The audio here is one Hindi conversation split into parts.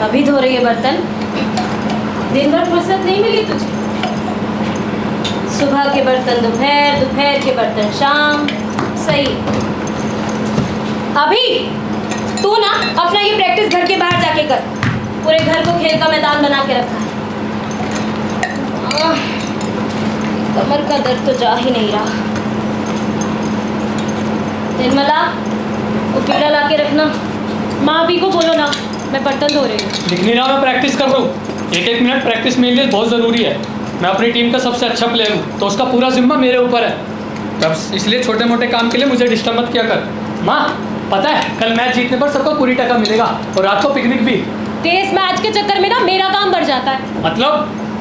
अभी धो रही है बर्तन? दिन भर फुर्सत नहीं मिली तुझे? सुबह के बर्तन दोपहर, दोपहर के बर्तन शाम। सही। अभी तू ना अपना ये प्रैक्टिस घर के बाहर जाके कर। पूरे घर को खेल का मैदान बना के रखा है। कमर का दर्द तो जा ही नहीं रहा। निर्मला, वो पीड़ा ला के रखना। माँ भी को बोलो ना, मैं बर्तन धो रही हूँ। दिख नहीं रहा, मैं प्रैक्टिस कर रहा हूँ। एक एक मिनट प्रैक्टिस मेरे लिए बहुत ज़रूरी है। मैं अपनी टीम का सबसे अच्छा प्लेयर हूँ, तो उसका पूरा जिम्मा मेरे ऊपर है। तब इसलिए छोटे मोटे काम के लिए मुझे डिस्टर्ब मत किया कर। माँ, पता है कल मैच जीतने पर सबको पूरी टका मिलेगा और रात को पिकनिक भी। टेस्ट मैच के चक्कर में ना मेरा काम बढ़ जाता है।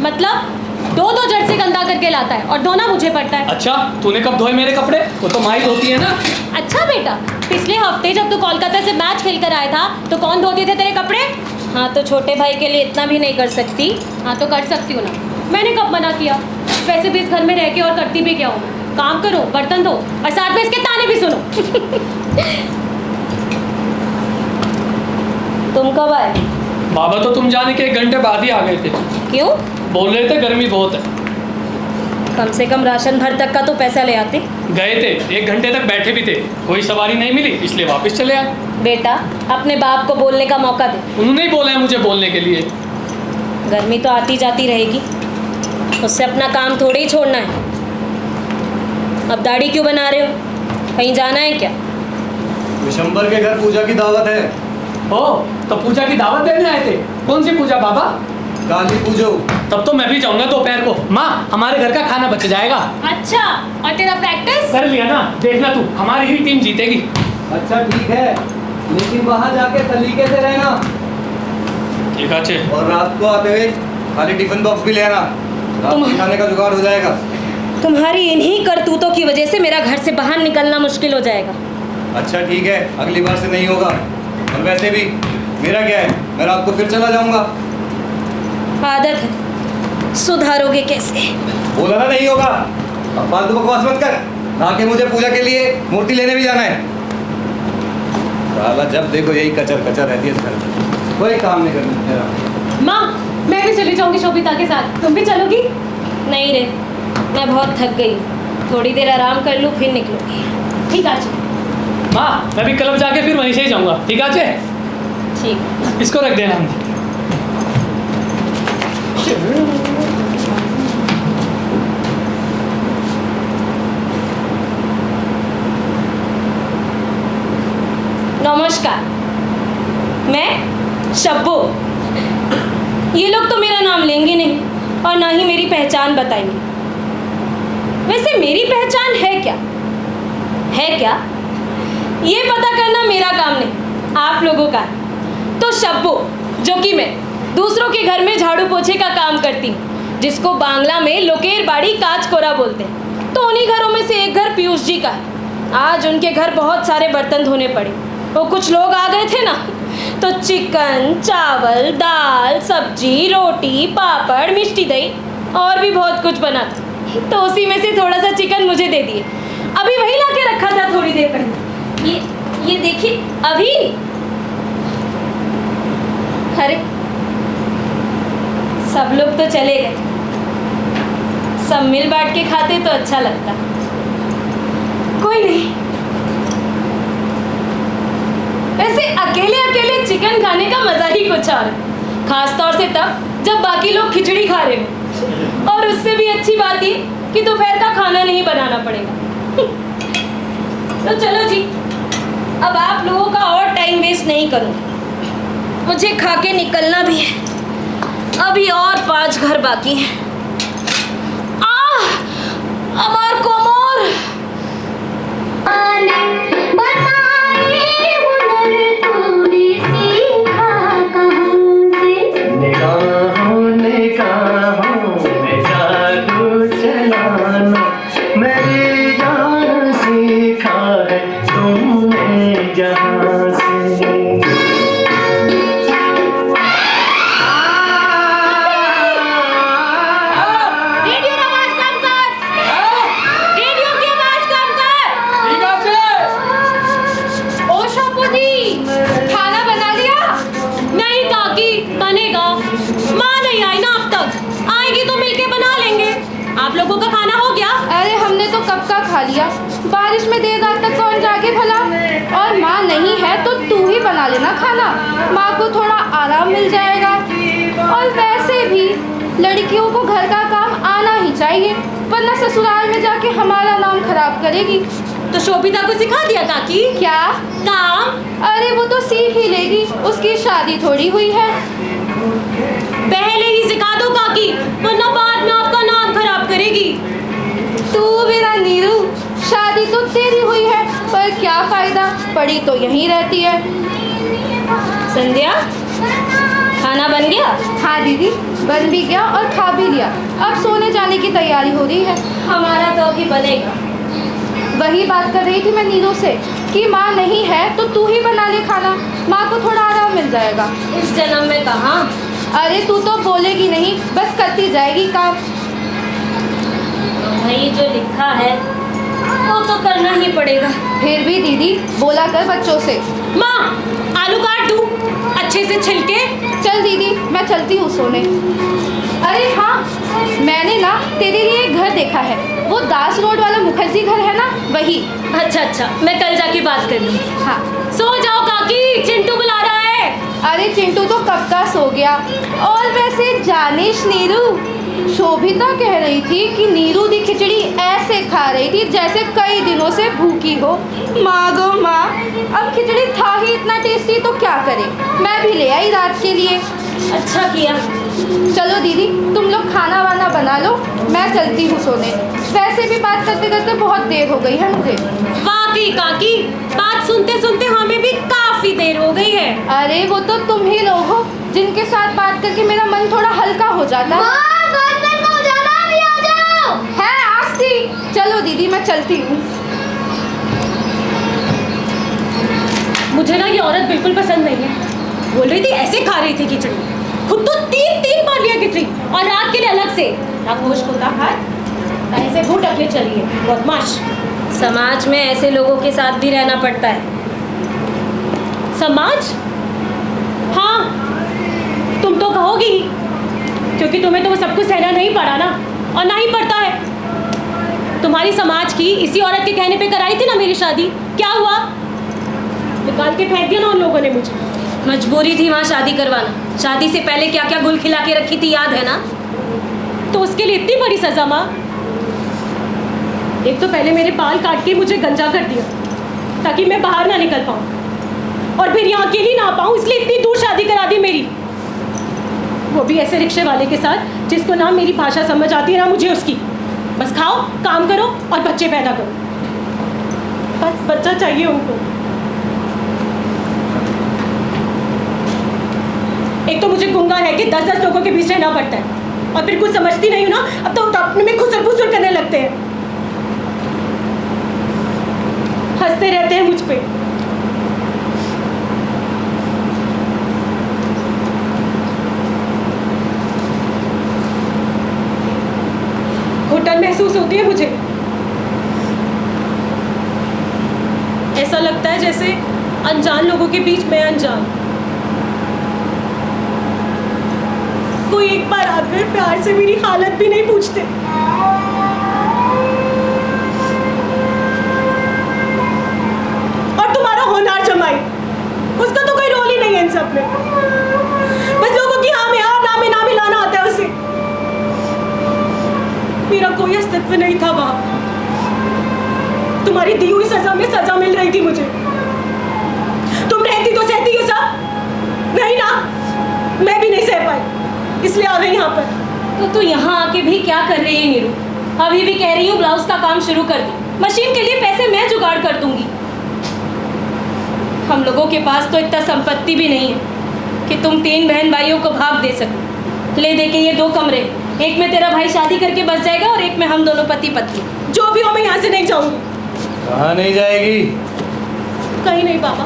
मतलब दो जर्सी गंदा करके लाता है और धोना मुझे पड़ता है। अच्छा, तूने कब धोए मेरे कपड़े? वो तो माँ ही धोती है ना। अच्छा बेटा, पिछले हफ्ते जब तू कोलकाता से मैच खेल कर आया था तो कौन धोते थे तेरे कपड़े? हाँ, तो छोटे भाई के लिए इतना भी नहीं कर सकती? हाँ तो कर सकती हूँ ना। मैंने कब मना किया? वैसे भी इस घर में रह के और करती भी क्या हूँ? काम करो, बर्तन धो और साथ में इसके ताने भी सुनो। तुम कब आए? बाबा तो तुम जाने के 1 घंटे बाद ही आ गए थे। क्यों? बोल रहे थे गर्मी बहुत है। कम से कम राशन भर तक का तो पैसा ले आते। गए थे, 1 घंटे तक बैठे भी थे, कोई सवारी नहीं मिली इसलिए वापस चले आए। बेटा, अपने बाप को बोलने का मौका दे। उन्होंने ही बोला है मुझे बोलने के लिए। गर्मी तो आती जाती रहेगी, उससे अपना काम थोड़ी ही छोड़ना है। अब दाढ़ी क्यों बना रहे हो? कहीं जाना है क्या? विशंबर के घर पूजा की दावत है। ओ, तो पूजा की दावत देने आए थे? कौन सी पूजा बाबा? काली पूजो। तब तो मैं भी जाऊंगा दोपहर को। माँ, हमारे घर का खाना बच जाएगा। अच्छा, और तेरा प्रैक्टिस? कर लिया ना, देखना तू, हमारी ही टीम जीतेगी। अच्छा ठीक है, लेकिन वहाँ जाके सलीके से रहना। ठीक है। और रात को आते हुए खाली टिफिन बॉक्स भी ले आना, रात के खाने का जुगाड़ हो जाएगा। तुम्हारी इन्हीं करतूतों की वजह से मेरा घर से बाहर निकलना मुश्किल हो जाएगा। अच्छा ठीक है, अगली बार से नहीं होगा। और वैसे भी मेरा क्या है, मैं रात को फिर चला जाऊंगा। आदत है, सुधारोगे कैसे? बोला ना नहीं होगा। अब फालतू बकवास मत कर। ना कि मुझे पूजा के लिए मूर्ति लेने भी जाना है। साला जब देखो यही कचर कचर रहती है इस घर में, कोई काम नहीं करना मेरा। माँ, मैं भी चली जाऊंगी शोभिता के साथ, तुम भी चलोगी? नहीं रे, मैं बहुत थक गई, थोड़ी देर आराम कर लूँ फिर निकलूंगी। ठीक है। माँ, मैं भी क्लब जाके फिर वहीं से ही जाऊंगा। ठीक है? ठीक। इसको रख देना। नमस्कार, मैं शब्बू। ये लोग तो मेरा नाम लेंगे नहीं और ना ही मेरी पहचान बताएंगे। वैसे मेरी पहचान है क्या? ये पता करना मेरा काम नहीं, आप लोगों का है। तो शब्बू, जो कि मैं दूसरों के घर में झाड़ू पोछे का काम करती हूँ, जिसको बांग्ला में लोकेर बाड़ी काच कोरा बोलते हैं, तो उन्हीं घरों में से एक घर पीयूष जी का है। आज उनके घर बहुत सारे बर्तन धोने पड़े। वो कुछ लोग आ गए थे ना, तो चिकन, चावल, दाल, सब्जी, रोटी, पापड़, मिष्टी दही और भी बहुत कुछ बना था। तो उसी में से थोड़ा सा चिकन मुझे दे दिए। अभी वही ला के रखा था थोड़ी देर पहले। ये देखिए अभी। अरे सब लोग तो चले गए, सब मिल बांट के खाते तो अच्छा लगता। कोई नहीं, वैसे अकेले अकेले चिकन खाने का मजा ही कुछ और है, खास तौर से तब जब बाकी लोग खिचड़ी खा रहे हो। और उससे भी अच्छी बात ये कि दोपहर का खाना नहीं बनाना पड़ेगा। तो चलो जी, अब आप लोगों का और टाइम वेस्ट नहीं करूँ, मुझे खा के निकलना भी है। अभी और 5 घर बाकी हैं। अमर कोमोर खा लिया। बारिश में देर रात तक कौन जागे भला? और माँ नहीं है तो तू ही बना लेना खाना, माँ को थोड़ा आराम मिल जाएगा। और वैसे भी लड़कियों को घर का काम आना ही चाहिए, वरना ससुराल में जाके हमारा नाम खराब करेगी। तो शोभिता को सिखा दिया काकी क्या काम? अरे वो तो सीख ही लेगी, उसकी शादी थोड़ी हुई है। पहले ही सिखा दो काकी, वरना बाद में आपका नाम खराब करेगी। तू भी ना नीरू, शादी तो तेरी हुई है, पर क्या फायदा, पड़ी तो यहीं रहती है। संध्या, खाना बन गया? हाँ दीदी, बन भी गया और खा भी लिया, अब सोने जाने की तैयारी हो रही है। हमारा तो अभी बनेगा। वही बात कर रही थी मैं नीरू से कि माँ नहीं है तो तू ही बना ले खाना, माँ को थोड़ा आराम मिल जाएगा। इस जन्म में कहाँ? अरे तू तो बोलेगी नहीं, बस करती जाएगी काम। भाई जो लिखा है वो तो करना ही पड़ेगा। फिर भी दीदी बोला कर बच्चों से। माँ, आलू काट दूँ अच्छे से छिलके? चल दीदी, मैं चलती हूँ सोने। अरे हाँ, मैंने ना तेरे लिए एक घर देखा है, वो दास रोड वाला मुखर्जी घर है ना, वही। अच्छा अच्छा, मैं कल जाके बात कर लूँ। हाँ सो जाओ काकी, चिंटू बुला रहा है। अरे चिंटू तो कब का सो गया। और वैसे जानिश नीरू, शोभिता कह रही थी कि नीरू दी खिचड़ी ऐसे खा रही थी जैसे कई दिनों से भूखी हो। माँ गो माँ, अब खिचड़ी था ही इतना टेस्टी तो क्या करे, मैं भी ले आई रात के लिए। अच्छा किया। चलो दीदी, तुम लोग खाना वाना बना लो, मैं चलती हूँ सोने। वैसे भी बात करते करते बहुत देर हो गई है मुझे। वाकई काकी, बात सुनते सुनते हमें भी काफी देर हो गई है। अरे वो तो तुम ही लोग हो जिनके साथ बात करके मेरा मन थोड़ा हल्का हो जाता है। है आस्ती। चलो दीदी, मैं चलती हूँ। मुझे ना ये औरत बिल्कुल पसंद नहीं है। बोल रही थी ऐसे खा रही थी खिचड़ी, खुद तो तीन बार लिया खिचड़ी, और रात के लिए अलग से ना गोश को था, ऐसे घूट अपने चलिए बदमाश। समाज में ऐसे लोगों के साथ भी रहना पड़ता है। समाज? हाँ, तुम तो कहोगी, क्योंकि तुम्हें तो वो सब कुछ सहना नहीं पड़ा ना, और ना ही पड़ता है। तुम्हारी समाज की इसी औरत के कहने पे कराई थी ना मेरी शादी, क्या हुआ? निकाल के फेंक दिया ना उन लोगों ने मुझे। मजबूरी थी वहाँ शादी करवाना। शादी से पहले क्या क्या गुल खिला के रखी थी, याद है ना? तो उसके लिए इतनी बड़ी सजा माँ? एक तो पहले मेरे बाल काट के मुझे गंजा कर दिया ताकि मैं बाहर ना निकल पाऊँ, और फिर यहाँ अकेली ना पाऊँ इसलिए इतनी दूर शादी करा दी मेरी, वो भी ऐसे रिक्शे वाले के साथ जिसको ना मेरी भाषा समझ आती है ना मुझे उसकी। बस खाओ, काम करो और बच्चे पैदा करो, बस बच्चा चाहिए उनको। एक तो मुझे गुंगा है कि 10-10 लोगों के बीच रहना पड़ता है, और फिर कुछ समझती नहीं हूँ ना, अब तो अपने में खुसर करने लगते हैं, हंसते रहते हैं मुझ पे। घुटन महसूस होती है मुझे, ऐसा लगता है जैसे अनजान लोगों के बीच मैं अनजान। कोई एक बार आकर प्यार से मेरी हालत भी नहीं पूछते। और तुम्हारा होनहार जमाई, उसका तो कोई रोल ही नहीं है इन सब में, बस लोगों की हाँ में हाँ, ना में ना मिलाना आता है उसे। मेरा कोई अस्तित्व नहीं था वहां। तुम्हारी दी हुई सजा में सजा मिल रही थी मुझे। तुम रहती तो सहती ये सब? नहीं ना, मैं भी नहीं सह पाई, इसलिए आ गई यहाँ पर। तो तू यहाँ आके भी क्या कर रही है नीरू? अभी भी कह रही हूँ ब्लाउज का काम शुरू कर दी, मशीन के लिए पैसे मैं जुगाड़ कर दूंगी। हम लोगों के पास तो इतना संपत्ति भी नहीं है कि तुम 3 बहन भाइयों को भाग दे सको। ले दे के ये 2 कमरे, एक में तेरा भाई शादी करके बस जाएगा और एक में हम दोनों पति पत्नी। जो भी हो, मैं यहाँ से नहीं जाऊंगी। कहाँ नहीं जाएगी? कहीं नहीं पापा।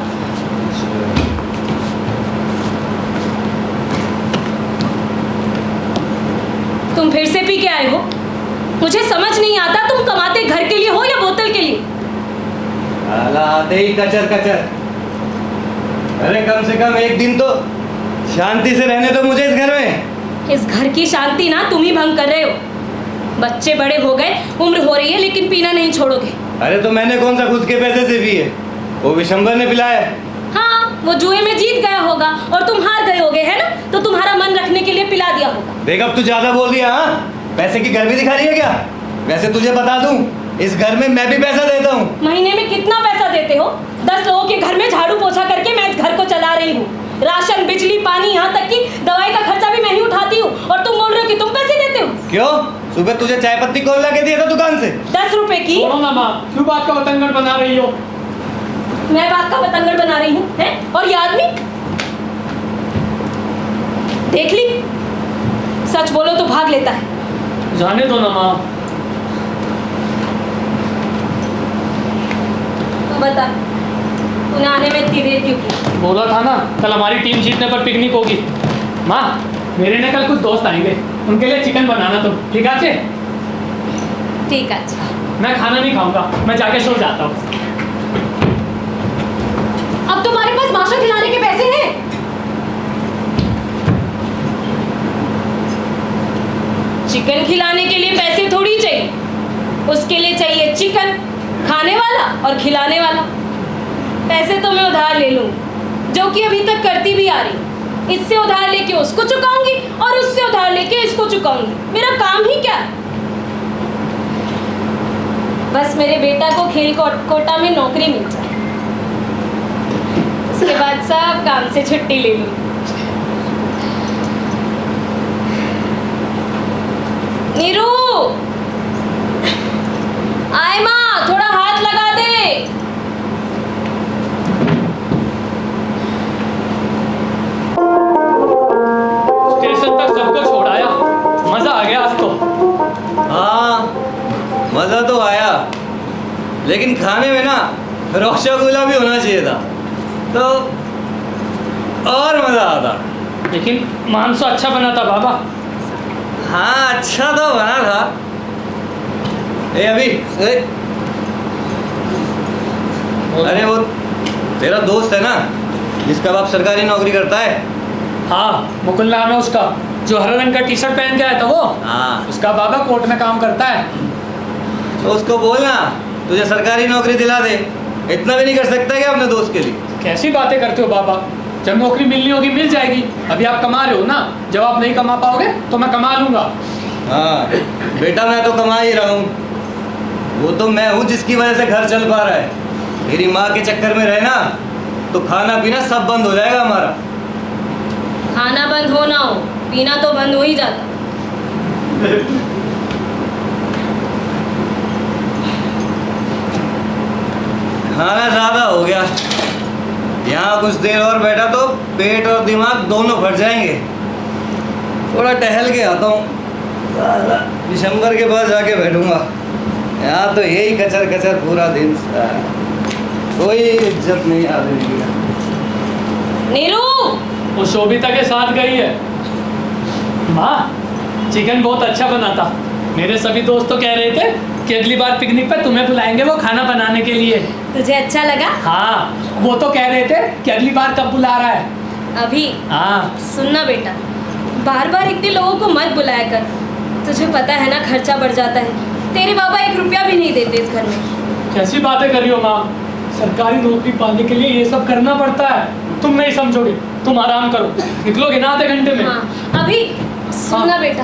तुम फिर से पी के आए हो? मुझे समझ नहीं आता, तुम कमाते घर के लिए हो या बोतल के लिए? साला आते ही कचर कचर। अरे कम से कम एक दिन तो शांति से रहने दो मुझे इस घर में। इस घर की शांति ना तुम ही भंग कर रहे हो। बच्चे बड़े हो गए, उम्र हो रही है, लेकिन पीना नहीं छोड़ोगे। अरे तो मैंने कौन सा खुद के पैसे से पिए, वो विशंबर ने पिलाया। हाँ, वो जुए में जीत गया होगा और तुम हार गए होगे, है ना? तो तुम्हारा मन रखने के लिए पिला दिया होगा। देख अब तू ज्यादा बोल दिया। हाँ, पैसे की गर्मी दिखा रही है क्या? वैसे तुझे बता दूं, इस घर में मैं भी पैसा देता हूँ। महीने में कितना पैसा देते हो? 10 लोगों के घर में झाड़ू पोछा करके मैं इस घर को चला रही हूँ। राशन, बिजली, पानी, यहाँ तक कि दवाई का खर्चा भी मैं ही उठाती हूँ, और तुम बोल रहे हो कि तुम पैसे देते हो। क्यों? सुबह तुझे चाय पत्ती कौन ला के दिया था दुकान से? 10 रुपए की। छोड़ो ना माँ, क्यों बात का बतंगड़ बना रही हो? मैं बात का बतंगड़ बना रही हूँ, है? और ये आदमी देख ली, सच बोलो तो भाग लेता है। जाने दो ना माँ। तू बता, तूने आने में इतनी देर क्यों की? बोला था ना कल हमारी टीम जीतने पर पिकनिक होगी। माँ, मेरे ने कल कुछ दोस्त आएंगे, उनके लिए चिकन बनाना तुम, ठीक है? ठीक है, अच्छा। मैं खाना नहीं खाऊंगा, मैं जाके सो जाता हूँ। अब तुम्हारे पास माशा खिलाने के पैसे हैं? चिकन खिलाने के लिए पैसे थोड़ी चाहिए, उसके लिए चाहिए चिकन खाने वाला और खिलाने वाला। पैसे तो मैं उधार ले लूंगी, जो कि अभी तक करती भी आ रही हूँ। इससे उधार लेके उसको चुकाऊंगी और उससे उधार लेके इसको चुकाऊंगी। मेरा काम ही क्या है? बस मेरे बेटा को खेल कोटा में नौकरी मिल जाए, उसके बाद सब काम से छुट्टी ले लूँ। नीरू, आए माँ, थोड़ा हाथ लगा दे। स्टेशन तक सबको छोड़ाया, मजा आ गया आज तो। हाँ, मजा तो आया, लेकिन खाने में ना रसगुल्ला भी होना चाहिए था, तो और मजा आता। लेकिन मांसो अच्छा बना था बाबा। हाँ, अच्छा तो बना था। ए अभी अरे वो तेरा दोस्त है ना, जिसका बाप सरकारी नौकरी करता है? हाँ, मुकुल नाम है उसका, जो हरे रंग का टी शर्ट पहन के आया था वो। हाँ, उसका बाबा कोर्ट में काम करता है। तो उसको बोलना तुझे सरकारी नौकरी दिला दे। इतना भी नहीं कर सकता क्या अपने दोस्त के लिए? कैसी बातें करते हो बाबा? जब नौकरी मिलनी होगी मिल जाएगी। अभी आप कमा रहे हो ना, जब आप नहीं कमा पाओगे तो मैं कमा लूंगा। हाँ बेटा, मैं तो कमा ही रहा हूँ। वो तो मैं हूँ जिसकी वजह से घर चल पा रहा है। मेरी माँ के चक्कर में रहना तो खाना पीना सब बंद हो जाएगा हमारा। खाना बंद हो ना हो, पीना तो बंद हो ही जाता। खाना ज़्यादा हो गया, यहाँ कुछ देर और बैठा तो पेट और दिमाग दोनों फट जाएंगे। थोड़ा टहल के आता हूँ, दिसंबर के बाद जाके बैठूंगा। यहाँ तो यही कचर कचर पूरा दिन, कोई इज्जत नहीं आदमी की। नीरू, वो शोभिता के साथ गई है। माँ, चिकन बहुत अच्छा बना था। मेरे सभी दोस्त तो कह रहे थे कि अगली बार पिकनिक पर तुम्हें बुलाएंगे वो खाना बनाने के लिए। तुझे अच्छा लगा? हाँ, वो तो कह रहे थे कि अगली बार कब बुला रहा है। अभी हाँ। सुनना बेटा, बार बार इतने लोगों को मत बुलाया कर। तुझे पता है ना, खर्चा बढ़ जाता है। तेरे बाबा 1 रुपया भी नहीं देते इस घर में। कैसी बातें कर रही हो माँ? सरकारी नौकरी पाने के लिए ये सब करना पड़ता है। तुम नहीं समझोगे, तुम आराम करो, निकलोगे ना आधे घंटे में। हाँ, अभी सुनना बेटा,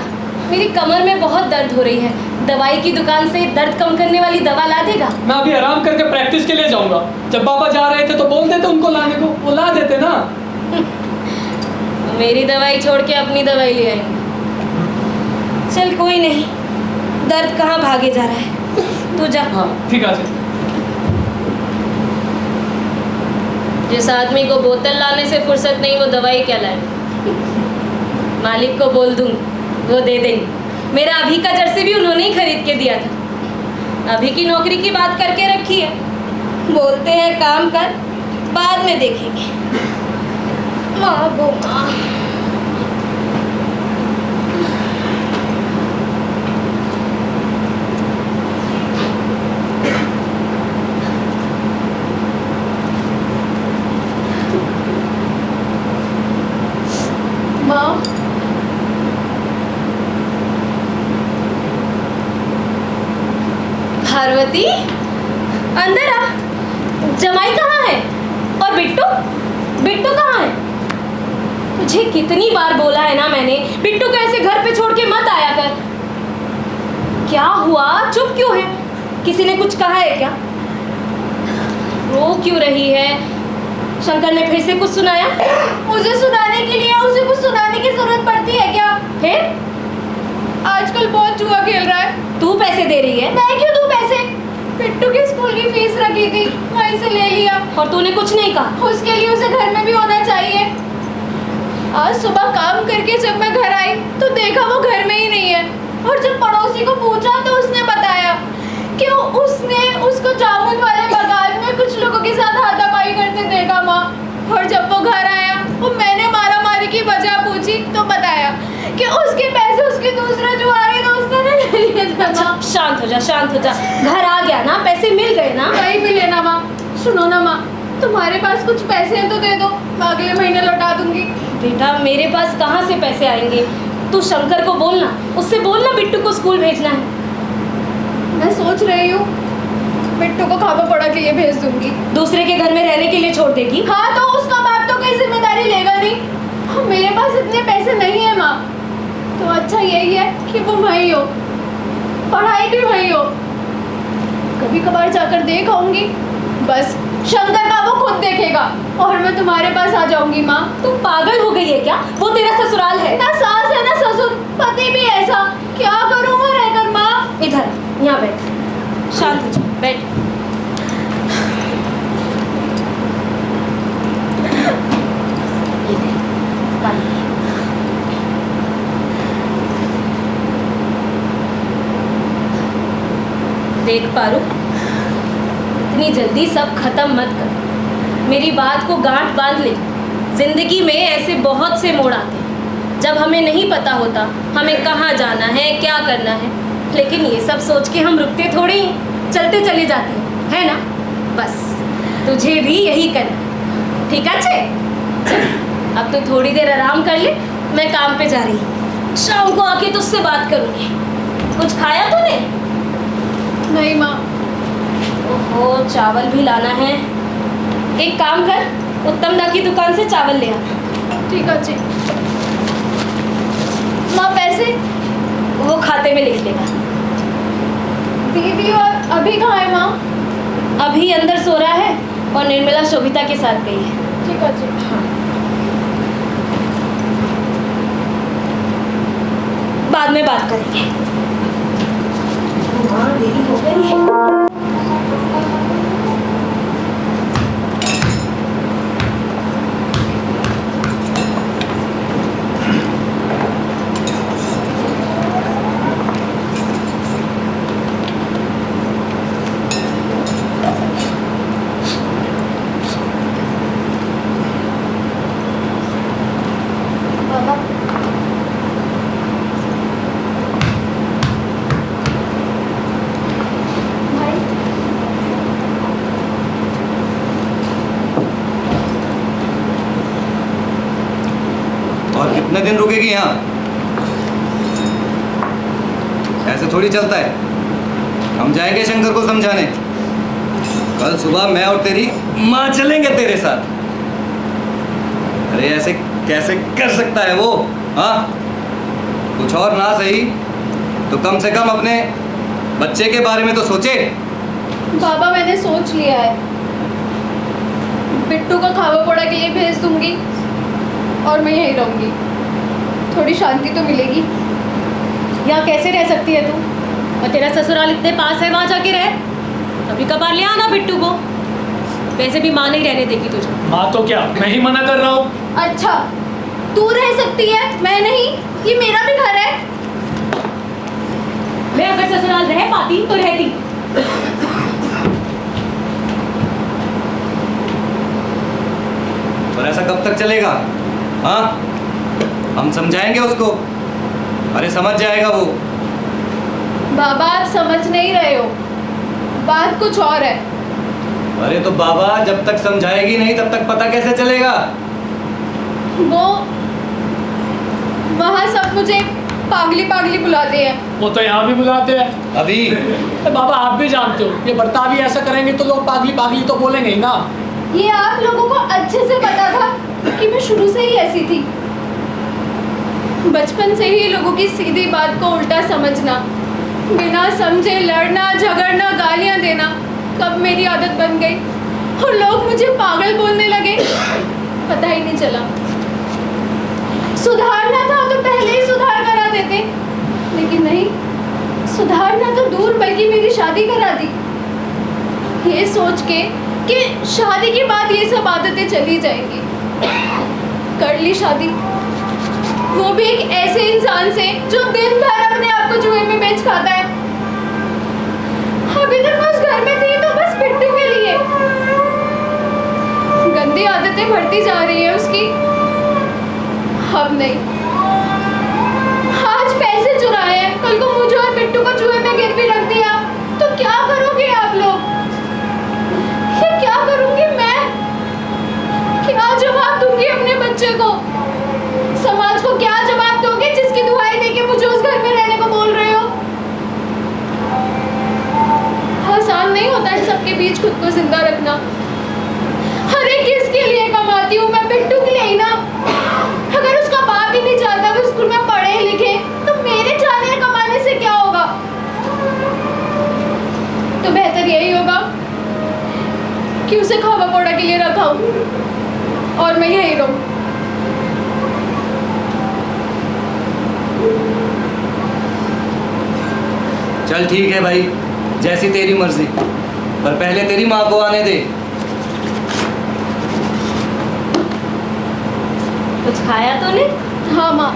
मेरी कमर में बहुत दर्द हो रही है। दवाई की दुकान से दर्द कम करने वाली दवा ला देगा? मैं अभी आराम करके प्रैक्टिस के लिए जाऊंगा। जब पापा जा रहे थे तो बोल देते उनको लाने को, वो ला देते ना। मेरी दवाई छोड़ के अपनी दवाई ले आएंगे। चल कोई नहीं, दर्द कहाँ भागे जा रहा है, तू जा। हाँ ठीक है। जिस आदमी को बोतल लाने से फुर्सत नहीं, वो दवाई क्या लाए? मालिक को बोल दूँ, वो दे देंगे। मेरा अभी का जर्सी भी उन्होंने ही खरीद के दिया था। अभी की नौकरी की बात करके रखी है। बोलते हैं काम कर, बाद में देखेंगे। माँ गो माँ। माँ, पार्वती, अंदर आ। जमाई कहाँ है? और बिट्टू? बिट्टू कहाँ है? मुझे कितनी बार बोला है ना मैंने, बिट्टू को ऐसे घर पे छोड़ के मत आया कर। क्या हुआ? चुप क्यों है? किसी ने कुछ कहा है क्या? रो क्यों रही है? शंकर ने फिर से कुछ सुनाया? मुझे सुनाने के लिए उसे कुछ सुनाने की जरूरत पड़ती है क्या? फिर आजकल बहुत जुआ खेल रहा है। तू पैसे दे रही है? मैं क्यों दूं पैसे? बिट्टू की स्कूल की फीस रखी थी, वहीं से ले लिया। और तूने कुछ नहीं कहा? उसके लिए उसे घर में भी होना चाहिए। आज सुबह काम करके जब मैं घर आई तो देखा वो घर में ही नहीं है। और जब पड़ोसी को पूछा तो उसने बताया कि उसने उसको जामुन वाले बागान में कुछ लोगों के साथ हाथापाई करते देखा माँ। और जब वो घर आया वो मैंने मारा मारी की वजह पूछी तो बताया कि उसके पैसे उसके दूसरा जुआरी दोस्त ने ले लिए थे माँ। शांत हो जा, शांत हो जा। घर आ गया ना, पैसे मिल गए ना? कहीं भी लेना माँ। सुनो ना माँ, तुम्हारे पास कुछ पैसे हैं तो दे दो, मैं अगले महीने लौटा दूंगी। बेटा मेरे पास कहाँ से पैसे आएंगे? तू शंकर को बोलना, उससे बोलना बिट्टू को स्कूल भेजना है। मैं सोच रही हूँ बिट्टू को खावा पड़ा के लिए भेज दूंगी। दूसरे के घर में रहने के लिए छोड़ देगी? हाँ तो उसका बाप तो कोई जिम्मेदारी लेगा नहीं। हाँ, मेरे पास इतने पैसे नहीं है माँ। तो अच्छा यही है कि वो वहीं हो, पढ़ाई भी वहीं हो। कभी कभार जाकर देख आऊंगी, बस शंकर का वो खुद देखेगा और मैं तुम्हारे पास आ जाऊंगी माँ। तुम पागल हो गई है क्या? वो तेरा ससुराल है। ना सास है ना ससुर, पति भी ऐसा। क्या करूँ मैं रहकर माँ? इधर यहाँ बैठ, शांत हो जा, बैठ। ये ले, पानी। देख पारू, इतनी जल्दी सब खत्म मत कर। मेरी बात को गांठ बांध ले। जिंदगी में ऐसे बहुत से मोड़ आते हैं जब हमें नहीं पता होता हमें कहाँ जाना है, क्या करना है। लेकिन ये सब सोच के हम रुकते थोड़ी ही, चलते चले जाते हैं, है ना? बस तुझे भी यही करना है, ठीक है? चल अब तो थोड़ी देर आराम कर ले, मैं काम पे जा रही हूँ। शाम को आके तुझसे बात करूँगी। कुछ खाया तूने? नहीं माँ। ओहो, चावल भी लाना है। एक काम कर, उत्तम दा की दुकान से चावल ले आ। ठीक है जी। माँ पैसे? वो खाते में लिख लेगा। दीदी और अभी कहाँ है माँ? अभी अंदर सो रहा है और निर्मला शोभिता के साथ गई है। ठीक है जी। हाँ, बाद में बात करेंगे। हाँ, देरी हो गई है। और कितने दिन रुकेगी यहाँ? ऐसे थोड़ी चलता है। हम जाएंगे शंकर को समझाने। कल सुबह मैं और तेरी माँ चलेंगे तेरे साथ। अरे ऐसे कैसे कर सकता है वो? हाँ, कुछ और ना सही तो कम से कम अपने बच्चे के बारे में तो सोचे। बाबा मैंने सोच लिया है, बिट्टू को खावा पोड़ा के लिए भेज दूंगी और मैं यहीं रहूंगी। थोड़ी शांति तो मिलेगी। यहाँ कैसे रह सकती है तू? और तेरा ससुराल इतने पास है, वहाँ जाके रह। कभी कभार ले आना बिट्टू को। वैसे भी माँ नहीं रहने देगी तुझे। माँ तो क्या, मैं ही मना कर रहा हूँ। अच्छा, तू रह सकती है, मैं नहीं? ये मेरा भी घर है। मैं अगर ससुराल रह पाती तो रहती। और ऐसा कब तक चलेगा? हाँ, हम समझाएंगे उसको। अरे समझ जाएगा वो। बाबा आप समझ नहीं रहे हो, बात कुछ और है। अरे तो बाबा जब तक समझाएगी नहीं तब तक पता कैसे चलेगा? वो वहाँ सब मुझे पागली पागली बुलाते हैं। वो तो यहाँ भी बुलाते हैं। अभी बाबा आप भी जानते हो, ये बर्ताव ही ऐसा करेंगे तो लोग पागली पागली तो बोलेंगे ही ना। ये आप लोगों को अच्छे से पता था कि मैं शुरू से ही ऐसी थी। बचपन से ही लोगों की सीधी बात को उल्टा समझना, बिना समझे लड़ना झगड़ना गालियां देना कब मेरी आदत बन गई और लोग मुझे पागल बोलने लगे, पता ही नहीं चला। सुधारना था तो पहले ही सुधार करा देते, लेकिन नहीं, सुधारना तो दूर बल्कि मेरी शादी करा दी, ये सोच के कि शादी के बाद ये सब आदतें चली जाएंगी। कर ली शादी, वो भी एक ऐसे इंसान से जो दिन भर अपने आप को जुए में बेच खाता है। अभी तक मैं उस घर में थी तो बस पिट्टू के लिए। गंदी आदतें बढ़ती जा रही है उसकी। अब नहीं, आज पैसे चुराए हैं, कल को मुझे और पिट्टू को जुए में गिरवी रख दिया तो क्या करोगे आप लोग? ये क्या करूंगी मैं? क्या जवाब दूंगी अपने बच्चे को? समाज को क्या जवाब दोगे जिसकी दुहाई देके मुझे उस घर में रहने को बोल रहे हो? आसान नहीं होता है सबके बीच खुद को जिंदा रखना। अरे किसके लिए कमाती हूँ मैं? पिट्टू के लिए ही ना। अगर उसका बाप ही नहीं चाहता वो स्कूल में पढ़े लिखे तो मेरे जाने कमाने से क्या होगा? तो बेहतर यही होगा कि उसे खावा पोड़ा के लिए रखा हूँ और मैं यही रहूँ। चल ठीक है भाई, जैसी तेरी मर्जी, पर पहले तेरी माँ को आने दे। कुछ खाया तूने? हाँ माँ।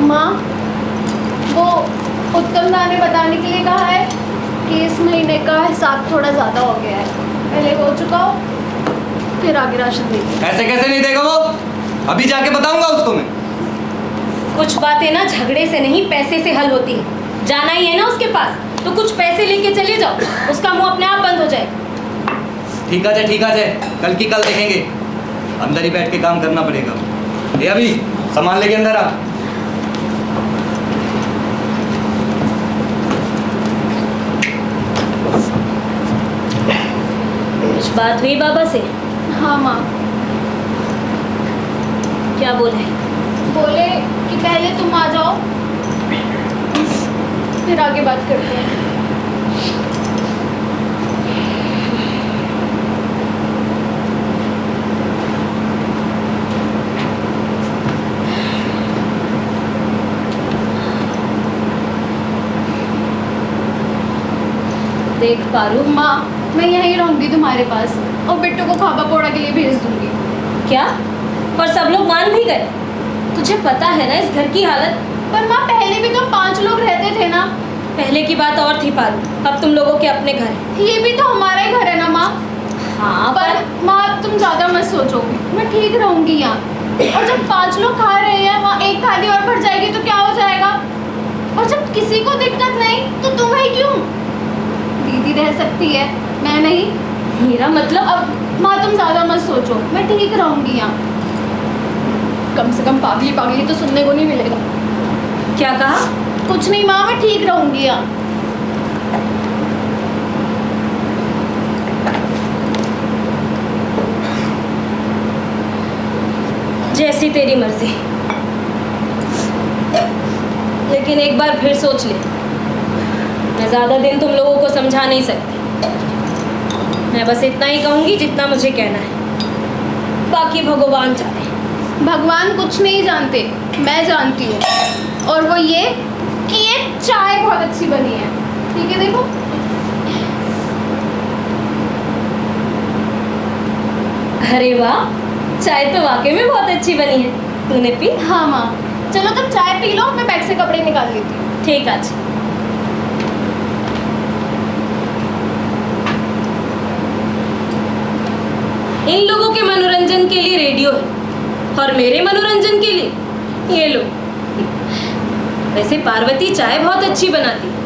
माँ, वो उत्तम दा ने बताने के लिए कहा है कि इस महीने का हिसाब थोड़ा ज़्यादा हो गया है, पहले हो चुका हो फिर आगे राशन देगी। ऐसे कैसे नहीं देगा वो? अभी जाके बताऊंगा उसको मैं। कुछ बातें ना झगड़े से नहीं पैसे से हल होती है। जाना ही है ना उसके पास तो कुछ पैसे लेके चले जाओ, उसका मुंह अपने आप बंद हो जाए। ठीक है ठीक है, कल की कल देखेंगे। अंदर ही बैठ के काम करना पड़ेगा। ये अभी सामान लेके अंदर आ। कुछ बात हुई बाबा से? हाँ माँ। क्या बोले? बोले कि पहले तुम आ जाओ फिर आगे बात करते हैं। देख पारू, माँ, मैं यहीं रहूंगी तुम्हारे पास और बिट्टू को खाबा पोड़ा के लिए भेज दूंगी। क्या? पर सब लोग मान भी गए। तुझे पता है ना इस घर की हालत। पर माँ, पहले भी तो 5 लोग रहते थे ना। पहले की बात और थी पारू, अब तुम लोगों के अपने घर हैं। ये भी तो हमारा ही घर है ना माँ। हाँ पर माँ तुम ज़्यादा मत सोचो, मैं ठीक रहूंगी यहाँ। और जब 5 लोग खा रहे हैं वहाँ एक थाली और बढ़ जाएगी तो क्या हो जाएगा? और जब किसी को दिक्कत नहीं तो तुम्हें क्यों? दीदी रह सकती है, मैं नहीं। मेरा मतलब अब माँ तुम ज़्यादा मत सोचो, मैं ठीक रहूंगी यहाँ। कम से कम पागली पागली तो सुनने को नहीं मिलेगा। क्या कहा? कुछ नहीं माँ, मैं ठीक रहूंगी यहाँ। जैसी तेरी मर्जी, लेकिन एक बार फिर सोच ले। मैं ज़्यादा दिन तुम लोगों को समझा नहीं सकती। मैं बस इतना ही कहूँगी जितना मुझे कहना है, बाकी भगवान जाने। भगवान कुछ नहीं जानते, मैं जानती हूँ। और वो ये कि ये चाय बहुत अच्छी बनी है। ठीक है, देखो। अरे वाह, चाय तो वाकई में बहुत अच्छी बनी है। तूने पी? हाँ माँ, चलो तुम चाय पी लो, मैं बैग से कपड़े निकाल लेती हूँ। ठीक है। अच्छा, इन लोगों के मनोरंजन के लिए रेडियो है और मेरे मनोरंजन के लिए ये लो। वैसे पार्वती चाय बहुत अच्छी बनाती है।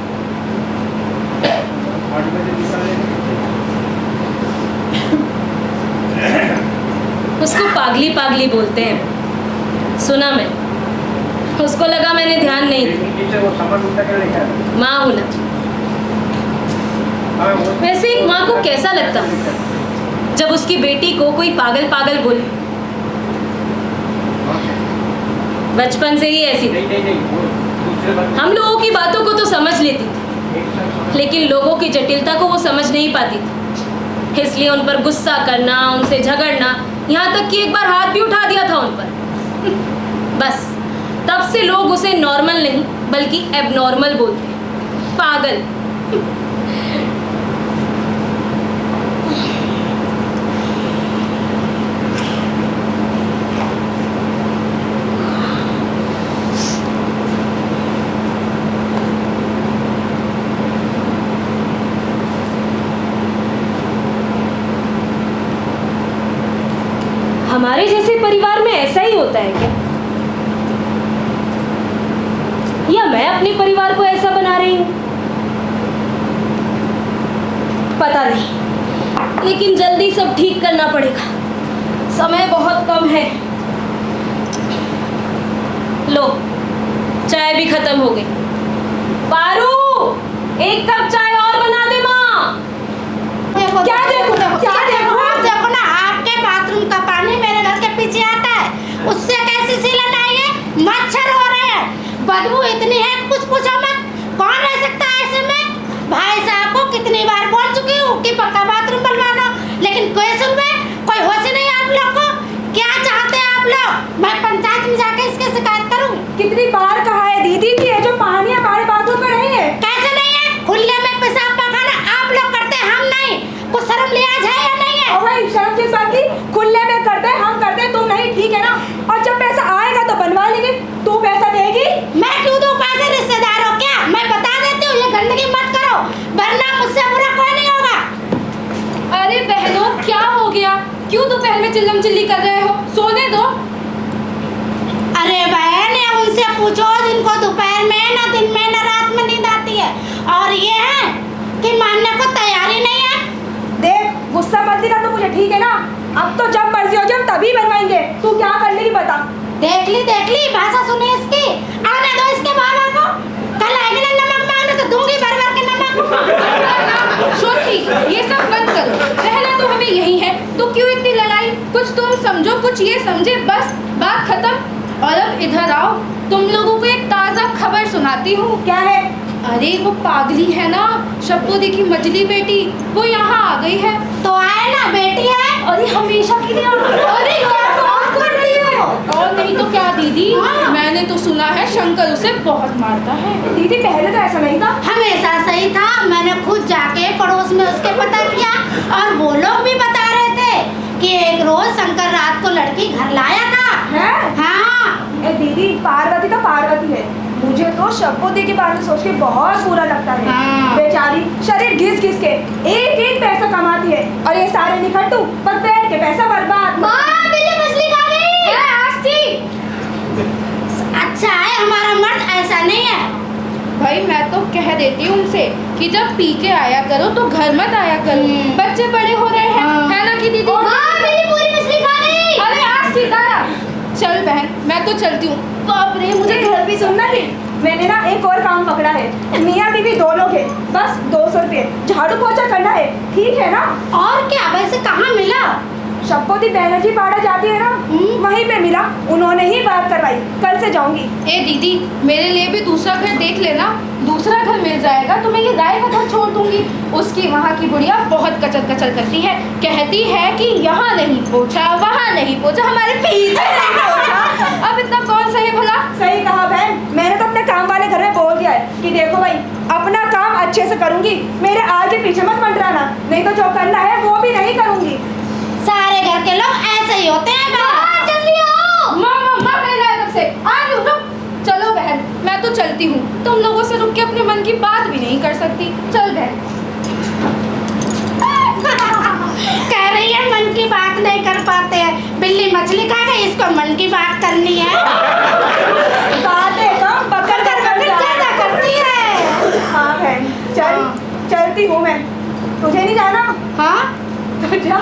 उसको पागली पागली बोलते हैं। सुना मैं, उसको लगा मैंने ध्यान नहीं दिया। माँ हूँ ना। वैसे एक माँ को कैसा लगता जब उसकी बेटी को कोई पागल पागल बोले? बचपन से ही ऐसी थी। हम लोगों की बातों को तो समझ लेती थी, लेकिन लोगों की जटिलता को वो समझ नहीं पाती थी। इसलिए उन पर गुस्सा करना, उनसे झगड़ना, यहाँ तक कि एक बार हाथ भी उठा दिया था उन पर। बस तब से लोग उसे नॉर्मल नहीं बल्कि एबनॉर्मल बोलते हैं, पागल। हमारे जैसे परिवार में ऐसा ही होता है क्या? या मैं अपने परिवार को ऐसा बना रही हूं? पता नहीं, लेकिन जल्दी सब ठीक करना पड़ेगा। समय बहुत कम है। लो, चाय भी खत्म हो गई। पारू, एक कप चाय और बना दे माँ। क्या देखो आप देखो ना, आपके बाथरूम का पानी मेरे घर के पीछे आता है, उससे कैसी सीलन आई है? मच्छर हो रहे हैं, बदबू इतनी है कुछ पूछो मत। कौन रह सकता है ऐसे में? भाई साहब को कितनी बार बोल चुकी हूँ कि पक्का बाथरूम बनवाना, लेकिन कोई सुनवे, कोई होश ही नहीं आप लोग को। क्या चाहते हैं आप लोग? मैं पंचायत में जाके इसकी शिकायत करूँ? कितनी बार कहा है दीदी कि ये जो पानी हमारे बाथरूम में नहीं है। कैसे नहीं है? खुले में पेशाब पाखाना आप लोग करते हैं, हम नहीं। कुछ शर्म लिहाज है या नहीं है? और भाई शर्म किस बात की? खुले में करते हैं, हम करते हैं, तुम नहीं, ठीक है ना? और जब पैसा आएगा तो बनवा लेंगे। तू पैसा देगी? मैं क्यों दूं पैसे? रिश्तेदार हो क्या? मैं बता देती हूँ, ये गंदगी मत करो, वरना मुझसे बुरा कोई नहीं होगा। अरे बहनों, क्या हो गया? क्यों दोपहर में चिल्लम चिल्ली कर रहे हो? सोने दो। अरे बहन, ये उनसे पूछो जिनको दोपहर में ना दिन में ना रात में नींद आती है, और ये है कि मानने को तैयारी नहीं है। देख, गुस्सा मत दिला तो मुझे, ठीक है ना? अब तो जब मर्जी हो जब तभी बनवाएंगे। तू क्या कर लेगी बता? देख ली भाषा सुनी इसकी। आने दो इसके बाबा को, कल आएगी ना नमक मांगने तो दूंगी भर भर के नमक। श्रुति, ये सब बंद करो। रहना तो हमें यही है, तो क्यों इतनी लड़ाई? कुछ तुम समझो, कुछ ये समझे, बस बात खत्म। और अब इधर आओ, तुम लोगों को एक ताज़ा खबर सुनाती हूँ। क्या है? अरे वो पागली है ना, शब्बू दी की मजली बेटी, वो यहाँ आ गई है। तो आए ना, बेटी है। अरे हमेशा के लिए अरे क्या बात कर रही हो? और नहीं तो क्या दीदी, हाँ। मैंने तो सुना है शंकर उसे बहुत मारता है। दीदी पहले तो ऐसा नहीं था। हमेशा सही था। मैंने खुद जाके पड़ोस में उसके पता किया, और वो लोग भी बता रहे थे कि एक रोज शंकर रात को लड़की घर लाया था। है? हाँ। ए दीदी, पार्वती तो पार्वती है। मुझे तो शब्बू दी के बारे में सोच के बहुत बुरा लगता है। हाँ। बेचारी शरीर घिस घिस के एक एक पैसा कमाती है, और ये सारे निखट्टू पर बैठ के पैसा बर्बाद। बिल्ली मछली खा गई। अच्छा है हमारा मर्द ऐसा नहीं है। भाई मैं तो कह देती हूँ उनसे कि जब पी के आया करो तो घर मत आया करो। बच्चे बड़े हो रहे हैं, हाँ। है ना कि दीदी? बिल्ली पूरी मछली खा गई। अरे आज सीधा चल बहन, मैं तो चलती हूँ। बाप रे, मुझे घर भी सुनना है। मैंने ना एक और काम पकड़ा है। मियाँ बीवी दोनों के बस 200 रुपये, झाड़ू पोछा करना है, ठीक है ना? और क्या? वैसे कहाँ मिला? शब्बोती बैनर्जी पाड़ा जाती है ना, वहीं पे मिला। उन्होंने ही बात करवाई। कल से जाऊंगी। ए दीदी, मेरे लिए भी दूसरा घर देख लेना। दूसरा घर मिल जाएगा तो मैं ये राय का घर छोड़ दूंगी। उसकी वहाँ की बुढ़िया बहुत कचर कचर करती है, कहती है कि यहाँ नहीं पोछा, वहाँ नहीं पोछा, हमारे पीछे नहीं पोछा। अब इतना कौन सही भला? सही कहा बहन। मैंने तो अपने काम वाले घर में बोल दिया है कि देखो भाई, अपना काम अच्छे से करूंगी, मेरे आगे पीछे मत मंडराना, नहीं तो जो करना है वो भी नहीं करूंगी। सारे घर के लोग ऐसे ही होते हैं। जल्दी आओ। माँ कह रहा है तब से। आ रही हूँ, रुक। चलो बहन, मैं तो चलती हूँ। तुम लोगों से रुक के अपने मन की बात भी नहीं कर सकती। चल बहन। कह रही है मन की बात नहीं कर पाते हैं। बिल्ली मछली खा गई, इसको मन की बात करनी है। बातें कम पकड़ कर ज्यादा करती है। हाँ बहन, चल हाँ। चलती हूँ मैं। तुझे नहीं जाना? हाँ तो जा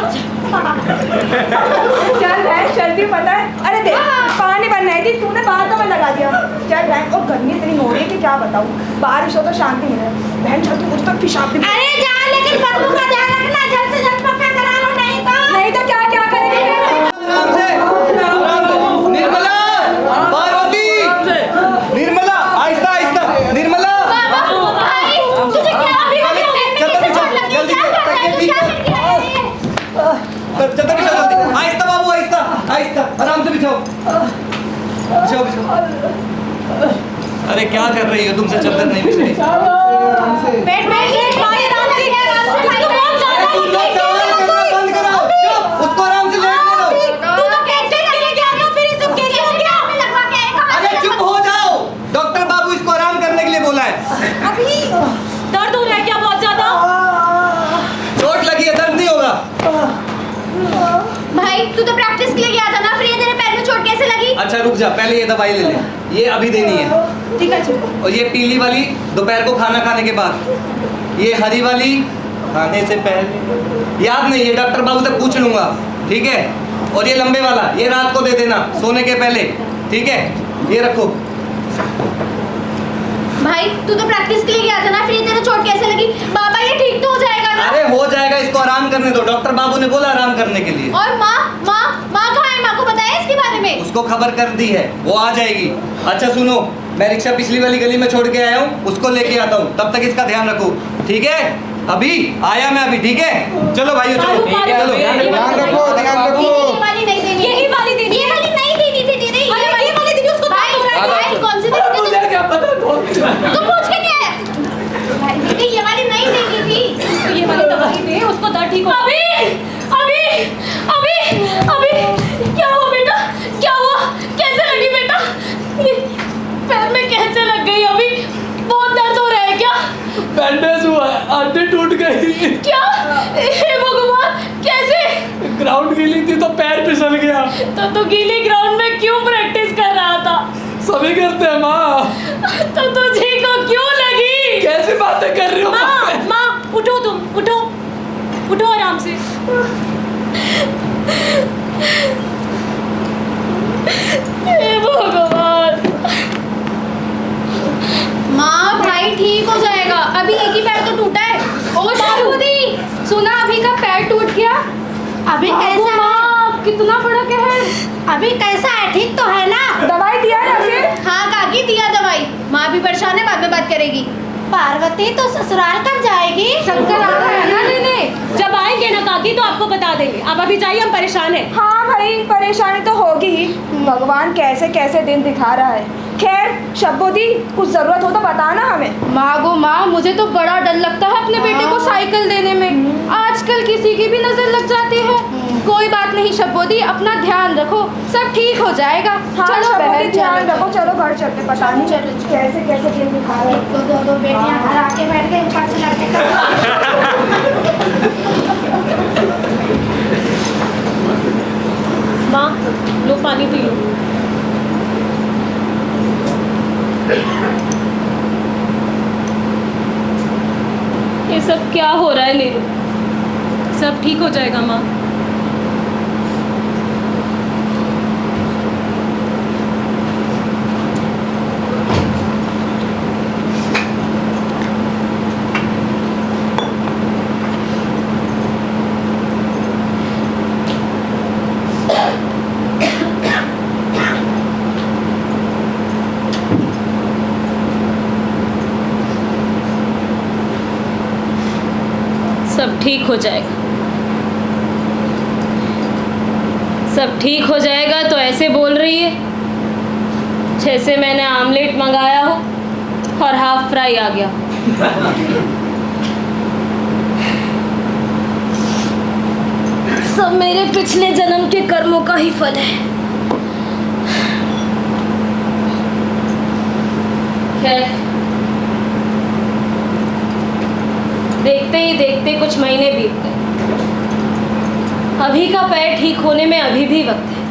चल बहन चलती पता है। अरे देख पानी बनना है थी तूने बाहर तो मैं लगा दिया। चल बहन और गर्मी इतनी हो रही है कि क्या बताऊँ। बारिश हो तो शांति मिले। बहन चल तू मुझ पर पेशाब भी अरे जा लेकिन बदबू का ध्यान रखना, जल्द से जल्द पक्का करा लो, नहीं तो क्या क्या करेंगे। आराम से निर्मला, पार्वती, निर्मला, आहिस्ता आहिस्ता, निर्मला। भाई तुझे क्या अभी चद्दर बिछा, जल्दी चद्दर बिछाओ जल्दी। आहिस्ता बाबू, आहिस्ता आहिस्ता, आराम से बिछाओ बिछाओ बिछाओ। अरे क्या कर रही हो, तुमसे चद्दर नहीं बिछ रही। बैठ बैठ भाई, आराम से भाई, तो बहुत ज्यादा तुम लोग सवाल करना बंद करो, चुप, उसको आराम से लेटने दो। तू तो कैसे करके आ गया, फिर इसे कैसे हो गया, हमें लगवा के आएगा। अरे चुप हो जाओ, डॉक्टर बाबू इसको आराम करने के लिए बोला है। अभी दर्द हो रहा है क्या बहुत ज्यादा? चोट लगी है, दर्द नहीं होगा। भाई तू तो प्रैक्टिस के लिए गया था ना, फिर ये तेरे पैर में चोट कैसे लगी? अच्छा रुक जा, पहले ये दवाई ले ले, ये अभी देनी है। ठीक है चल। और ये पीली वाली दोपहर को खाना खाने के बाद, ये हरी वाली खाने से पहले। याद नहीं है, डॉक्टर बाबू से पूछ लूंगा, ठीक है। और ये लंबे वाला ये रात को दे देना सोने के पहले, ठीक है। ये रखो। भाई तू तो प्रैक्टिस के लिए गया था ना, फिर ये तेरे चोट कैसे लगी? बाबा ये ठीक तो हो जाएगा ना? अरे हो जाएगा, इसको आराम करने दो, डॉक्टर बाबू ने बोला आराम करने के लिए। और माँ माँ माँ कहाँ है? माँ को बताया इसके बारे में? उसको खबर कर दी है, वो आ जाएगी। अच्छा सुनो, मैं रिक्शा पिछली वाली गली में छोड़ के आया हूँ, उसको लेके आता हूँ, तब तक इसका ध्यान रखो, ठीक है। अभी आया मैं अभी, ठीक है। चलो भाइयों चलो, ठीक है, चलो ध्यान रखो, ध्यान रखो। ये वाली नहीं देनी, यही वाली देनी ये है। वाली नहीं देनी थी दीदी, अरे ये वाली दीदी उसको भाई दर्द हो रहा है। भाई कौन सी देनी थी? मुझे क्या पता, तुम पूछ के नहीं आया? भाई दीदी ये वाली नहीं देनी थी। तो ये वाली दवाई दे, उसको दर्द ठीक हो। अभी अभी अभी अभी क्या हुआ बेटा, क्या हुआ, कैसे लगी बेटा? ये पैर में कैसे लग गई? अभी बहुत दर्द हो रहा है क्या? बैंडेज हुआ है, हड्डी टूट गई। क्या? हे भगवान, कैसे? ग्राउंड गीली थी तो पैर फिसल गया। तो गीली ग्राउंड में क्यों प्रैक्टिस कर रहा था? सभी करते हैं माँ। तो तुझे को क्यों लगी? कैसी बातें कर रही हो माँ माँ उठो, तुम उठो, उठो आराम से। हे भगवान। माँ भाई ठीक हो जाएगा, अभी एक ही पैर तो टूटा है। ओ शाहरुदी सुना, अभी का पैर टूट गया। अभी कैसा है? माँ कितना बड़ा कहर। अभी कैसा है, ठीक तो है ना? दवाई दिया ना फिर? हाँ काकी दिया दवाई। माँ भी परेशान है, बाद में बात करेगी। पार्वती तो ससुराल कब जाएगी? शंकर आ रहा है ना लेने, जब आएंगे ना काकी तो आपको बता देंगे। आप अभी जाइए, हम परेशान हैं। हाँ भाई परेशानी तो होगी ही, भगवान कैसे कैसे दिन दिखा रहा है। खैर शब्बोदी, कुछ जरूरत हो तो बताना हमें। माँ गो माँ, मुझे तो बड़ा डर लगता है अपने बेटे को साइकिल देने में। आजकल किसी की भी नजर लग जाती है। कोई बात नहीं शब्बोदी, अपना ध्यान रखो, सब ठीक हो जाएगा। हाँ चलो शब्बोदी बहन ध्यान चलो। रखो, चलो घर चलते। पता नहीं चलो। कैसे कैसे दिन दिखा रहा है। दो बेटियां घर आके बैठ गए, ऊपर से लड़के माँ लो पानी पी लो। ये सब क्या हो रहा है नीरू? सब ठीक हो जाएगा माँ। सब ठीक हो जाएगा, सब ठीक हो जाएगा। तो ऐसे बोल रही है जैसे मैंने आमलेट मंगाया हो और हाफ फ्राई आ गया। सब मेरे पिछले जन्म के कर्मों का ही फल है। खैर देखते ही देखते कुछ महीने बीत गए। अभी का पैर ठीक होने में अभी भी वक्त है।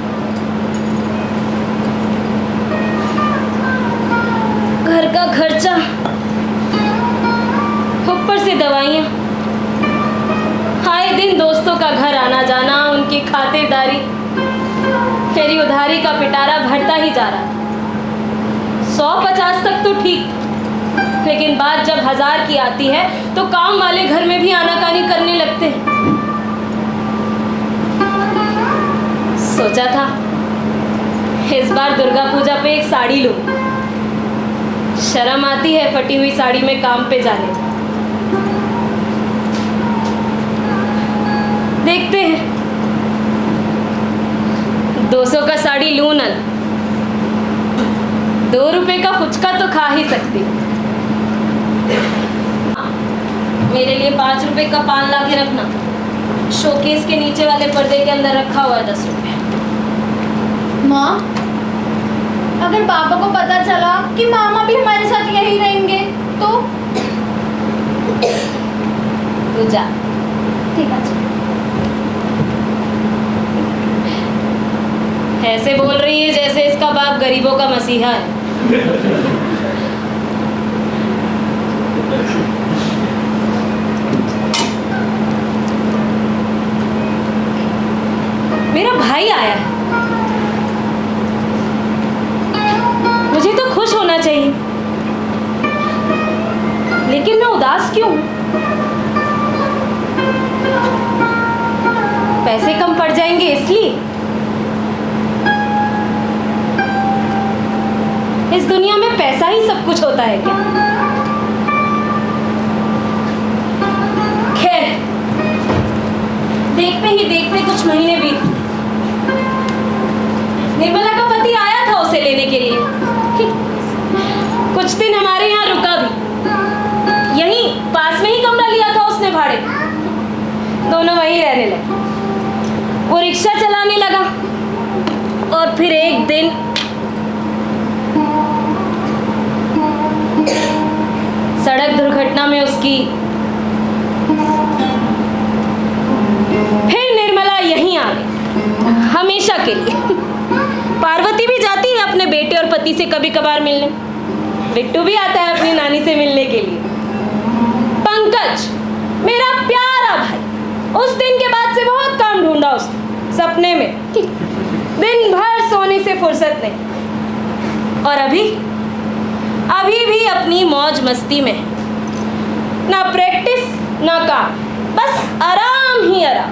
घर का खर्चा, ऊपर से दवाइयाँ, आए दिन दोस्तों का घर आना जाना, उनकी खातिरदारी, मेरी उधारी का पिटारा भरता ही जा रहा। 150 तक तो ठीक, लेकिन बात जब 1000 की आती है तो काम वाले घर में भी आनाकानी करने लगते हैं। सोचा था इस बार दुर्गा पूजा पे एक साड़ी लूं। शर्म आती है फटी हुई साड़ी में काम पे जाने। देखते हैं 200 का साड़ी लूं न, 2 रुपए का फुचका तो खा ही सकती। मेरे लिए 5 रुपए का पान ला के रखना। शोकेस के नीचे वाले पर्दे के अंदर रखा हुआ है 10 रुपए। माँ, अगर पापा को पता चला कि मामा भी हमारे साथ यहीं रहेंगे तो? तू जा। ठीक है। ऐसे बोल रही है जैसे इसका बाप गरीबों का मसीहा है। मेरा भाई आया है, मुझे तो खुश होना चाहिए, लेकिन मैं उदास क्यों? पैसे कम पड़ जाएंगे इसलिए? इस दुनिया में पैसा ही सब कुछ होता है क्या? खैर, देखते ही देखते कुछ महीने बीत। निर्मला का पति आया था उसे लेने के लिए। कुछ दिन हमारे यहाँ रुका भी, यहीं पास में ही कमरा लिया था उसने भाड़े। दोनों वहीं रहने लगे। वो रिक्शा चलाने लगा और फिर एक दिन सड़क दुर्घटना में उसकी। फिर निर्मला यहीं आ गई हमेशा के लिए। पार्वती भी जाती है अपने बेटे और पति से कभी कभार मिलने। बिट्टू भी आता है अपनी नानी से मिलने के लिए। पंकज, मेरा प्यारा भाई, उस दिन के बाद से बहुत काम ढूंढा उसने सपने में। दिन भर सोने से फुर्सत नहीं, और अभी भी अपनी मौज मस्ती में। ना प्रैक्टिस ना काम, बस आराम ही आराम।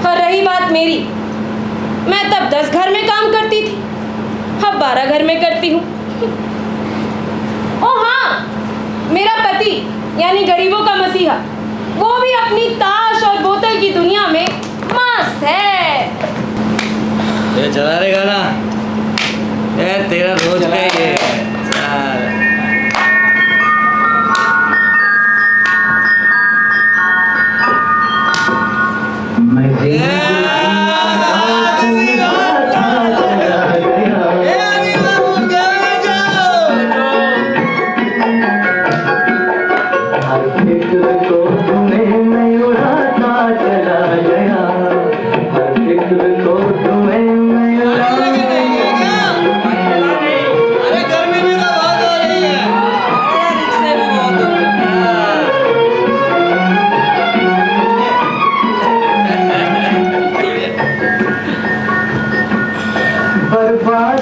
और रही बात मेरी, मैं तब 10 घर में काम करती थी, अब 12 घर में करती हूँ। ओ हाँ, मेरा पति यानी गरीबों का मसीहा, वो भी अपनी ताश और बोतल की दुनिया में मस्त है। ये चला रे गाना, ये तेरा रोज का ही है।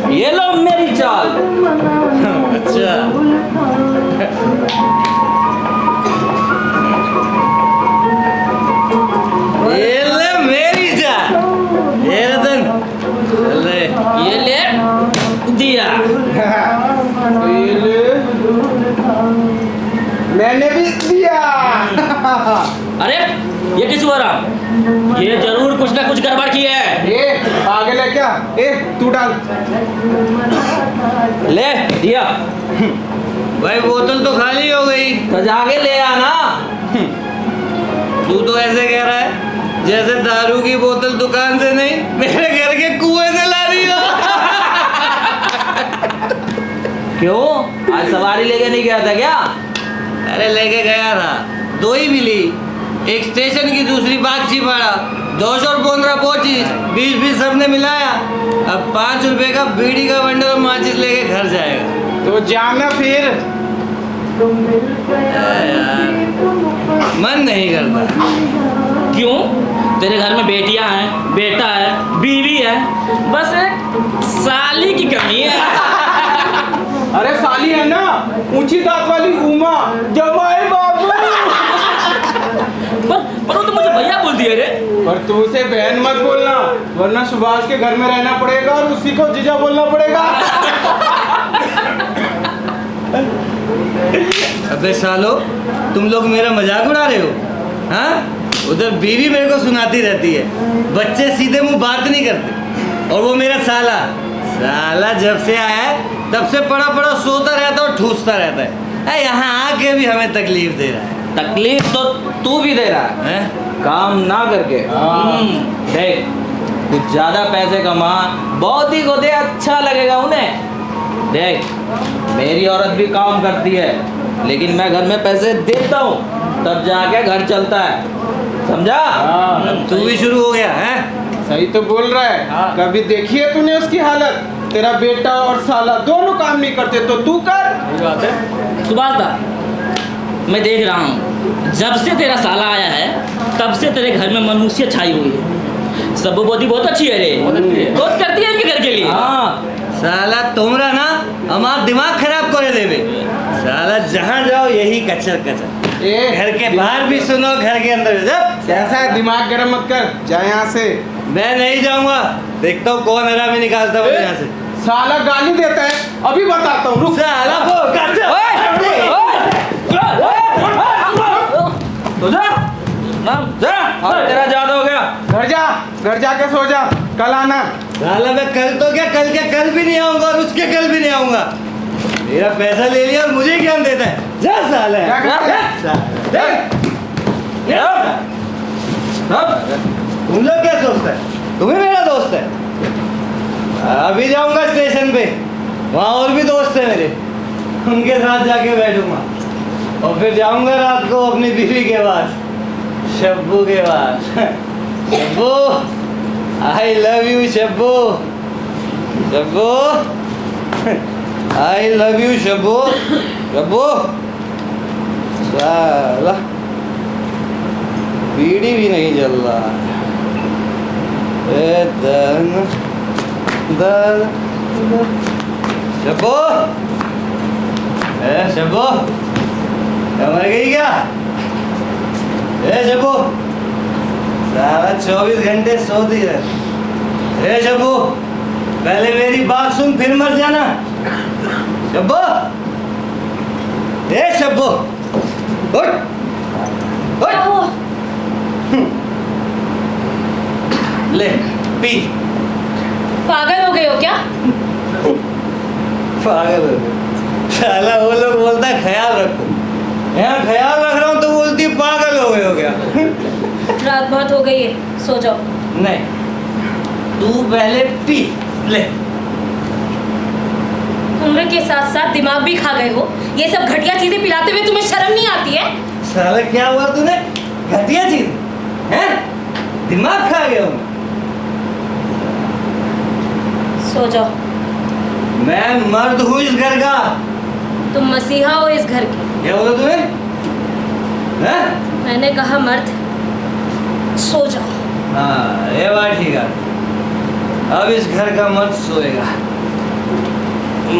ये लो मेरी चाल। अच्छा, ये ले मेरी चाल। ये रतन, ले ये ले दिया। मैंने भी दिया। अरे ये किस हुआ रहा? ये जरूर कुछ ना कुछ गड़बड़ की है। ए पागल है क्या? ए तू डाल। ले दिया। भाई बोतल तो खाली हो गई। तो जाके ले आना। तू तो ऐसे कह रहा है जैसे दारू की बोतल दुकान से नहीं, मेरे घर के कुएं से ला रही हो। क्यों, आज सवारी लेके नहीं गया था क्या? अरे लेके गया था, 2 ही मिली। एक स्टेशन की, दूसरी बागचीपाड़ा। 200 और 15 25, 20 सबने मिलाया। अब 5 रुपए का बीड़ी का बंडल और माचिस लेके घर जाएगा। तो जाना फिर। यार, मन नहीं करता। क्यों? तेरे घर में बेटियां हैं, बेटा है, बीवी है, बस एक साली की कमी है। अरे साली है ना, ऊंची दांत वाली उमा, जमाई बाबू। पर वो तो मुझे भैया बोल दिया रे। पर तू उसे बहन मत बोलना, वरना सुभाष के घर में रहना पड़ेगा और उसी को जीजा बोलना पड़ेगा। अबे सालो, तुम लोग मेरा मजाक उड़ा रहे हो? हाँ, उधर बीवी मेरे को सुनाती रहती है, बच्चे सीधे मुंह बात नहीं करते, और वो मेरा साला जब से आया है तब से पड़ा पड़ा सोता रहता और ठूसता रहता है। यहाँ आके भी हमें तकलीफ दे रहा है। तकलीफ तो तू भी दे रहा है, हैं? काम ना करके। देख, कुछ ज्यादा पैसे कमा, बहुत ही को दे, अच्छा लगेगा उन्हें। देख, मेरी औरत भी काम करती है, लेकिन मैं घर में पैसे देता हूँ, तब जाके घर चलता है, समझा? अब तू भी शुरू हो गया है? सही तो बोल रहा है। कभी देखी है तूने उसकी हालत? तेरा बेटा और साला दोनों काम नहीं करते तो तू कर। सुभाष दा, मैं देख रहा हूँ, जब से तेरा साला आया है तब से तेरे घर में मनुष्य छाई हुई है। सब्बोबोती बहुत अच्छी है रे, बहुत करती है इनके घर के लिए। हाँ, साला तुमरा ना हमारा दिमाग खराब करे देवे। साला जहाँ जाओ यही कचर कचर, घर के बाहर भी सुनो, घर के अंदर भी। जब कैसा है, दिमाग गर्म मत कर, जा यहाँ से। मैं नहीं जाऊंगा, देखता हूँ कौन हरामी निकालता है यहाँ से। साला गाली देता है, अभी बताता हूँ, रुक। साला वो तो जा, अब तेरा ज्यादा हो गया। घर जाके सो जा, कल आना। साला मैं कल तो क्या, कल के कल भी नहीं आऊंगा और उसके कल भी नहीं आऊंगा। मेरा पैसा ले लिया और मुझे ज्ञान देता है। जा साला। क्या करता तुम लोग क्या सोचते हैं, तुम्हें मेरा दोस्त है? अभी जाऊंगा स्टेशन पे, वहाँ और भी दोस्त है मेरे, उनके साथ जाके बैठूंगा, और फिर जाऊंगा रात को अपनी बीवी के पास, शब्बू के पास। Shabbu, I love you Shabbu, Shabbu, I love you Shabbu, Shabbu. साला बीड़ी भी नहीं जल रहा। ए दन दन शब्बू, ए शब्बू, क्या मर गई क्या? ए शब्बू, सारा 24 घंटे सोती रहे। ए शब्बू, पहले मेरी बात सुन फिर मर जाना। शब्बू, ए शब्बू, उठ, उठ। ले पी। पागल हो गए हो क्या? पागल हो गए। साला वो लोग बोलता है ख्याल रखो, यहाँ ख्याल रख रहा हूँ तो बोलती पागल हो गए हो क्या? रात बहुत हो गई है, सो जाओ। नहीं, तू पहले पी ले। उम्र के साथ साथ दिमाग भी खा गए हो। ये सब घटिया चीजें पिलाते हुए तुम्हें शर्म नहीं आती है? साला क्या हुआ तूने? घटिया चीज है? दिमाग खा गया हूँ। सो जाओ। मैं मर्द हूँ इस घर का। तुम मसीहा हो इस घर के। क्या बोला तूने? हैं? मैंने कहा मर्द, सो जाओ। हाँ, ये बात ठीक है। अब इस घर का मर्द सोएगा,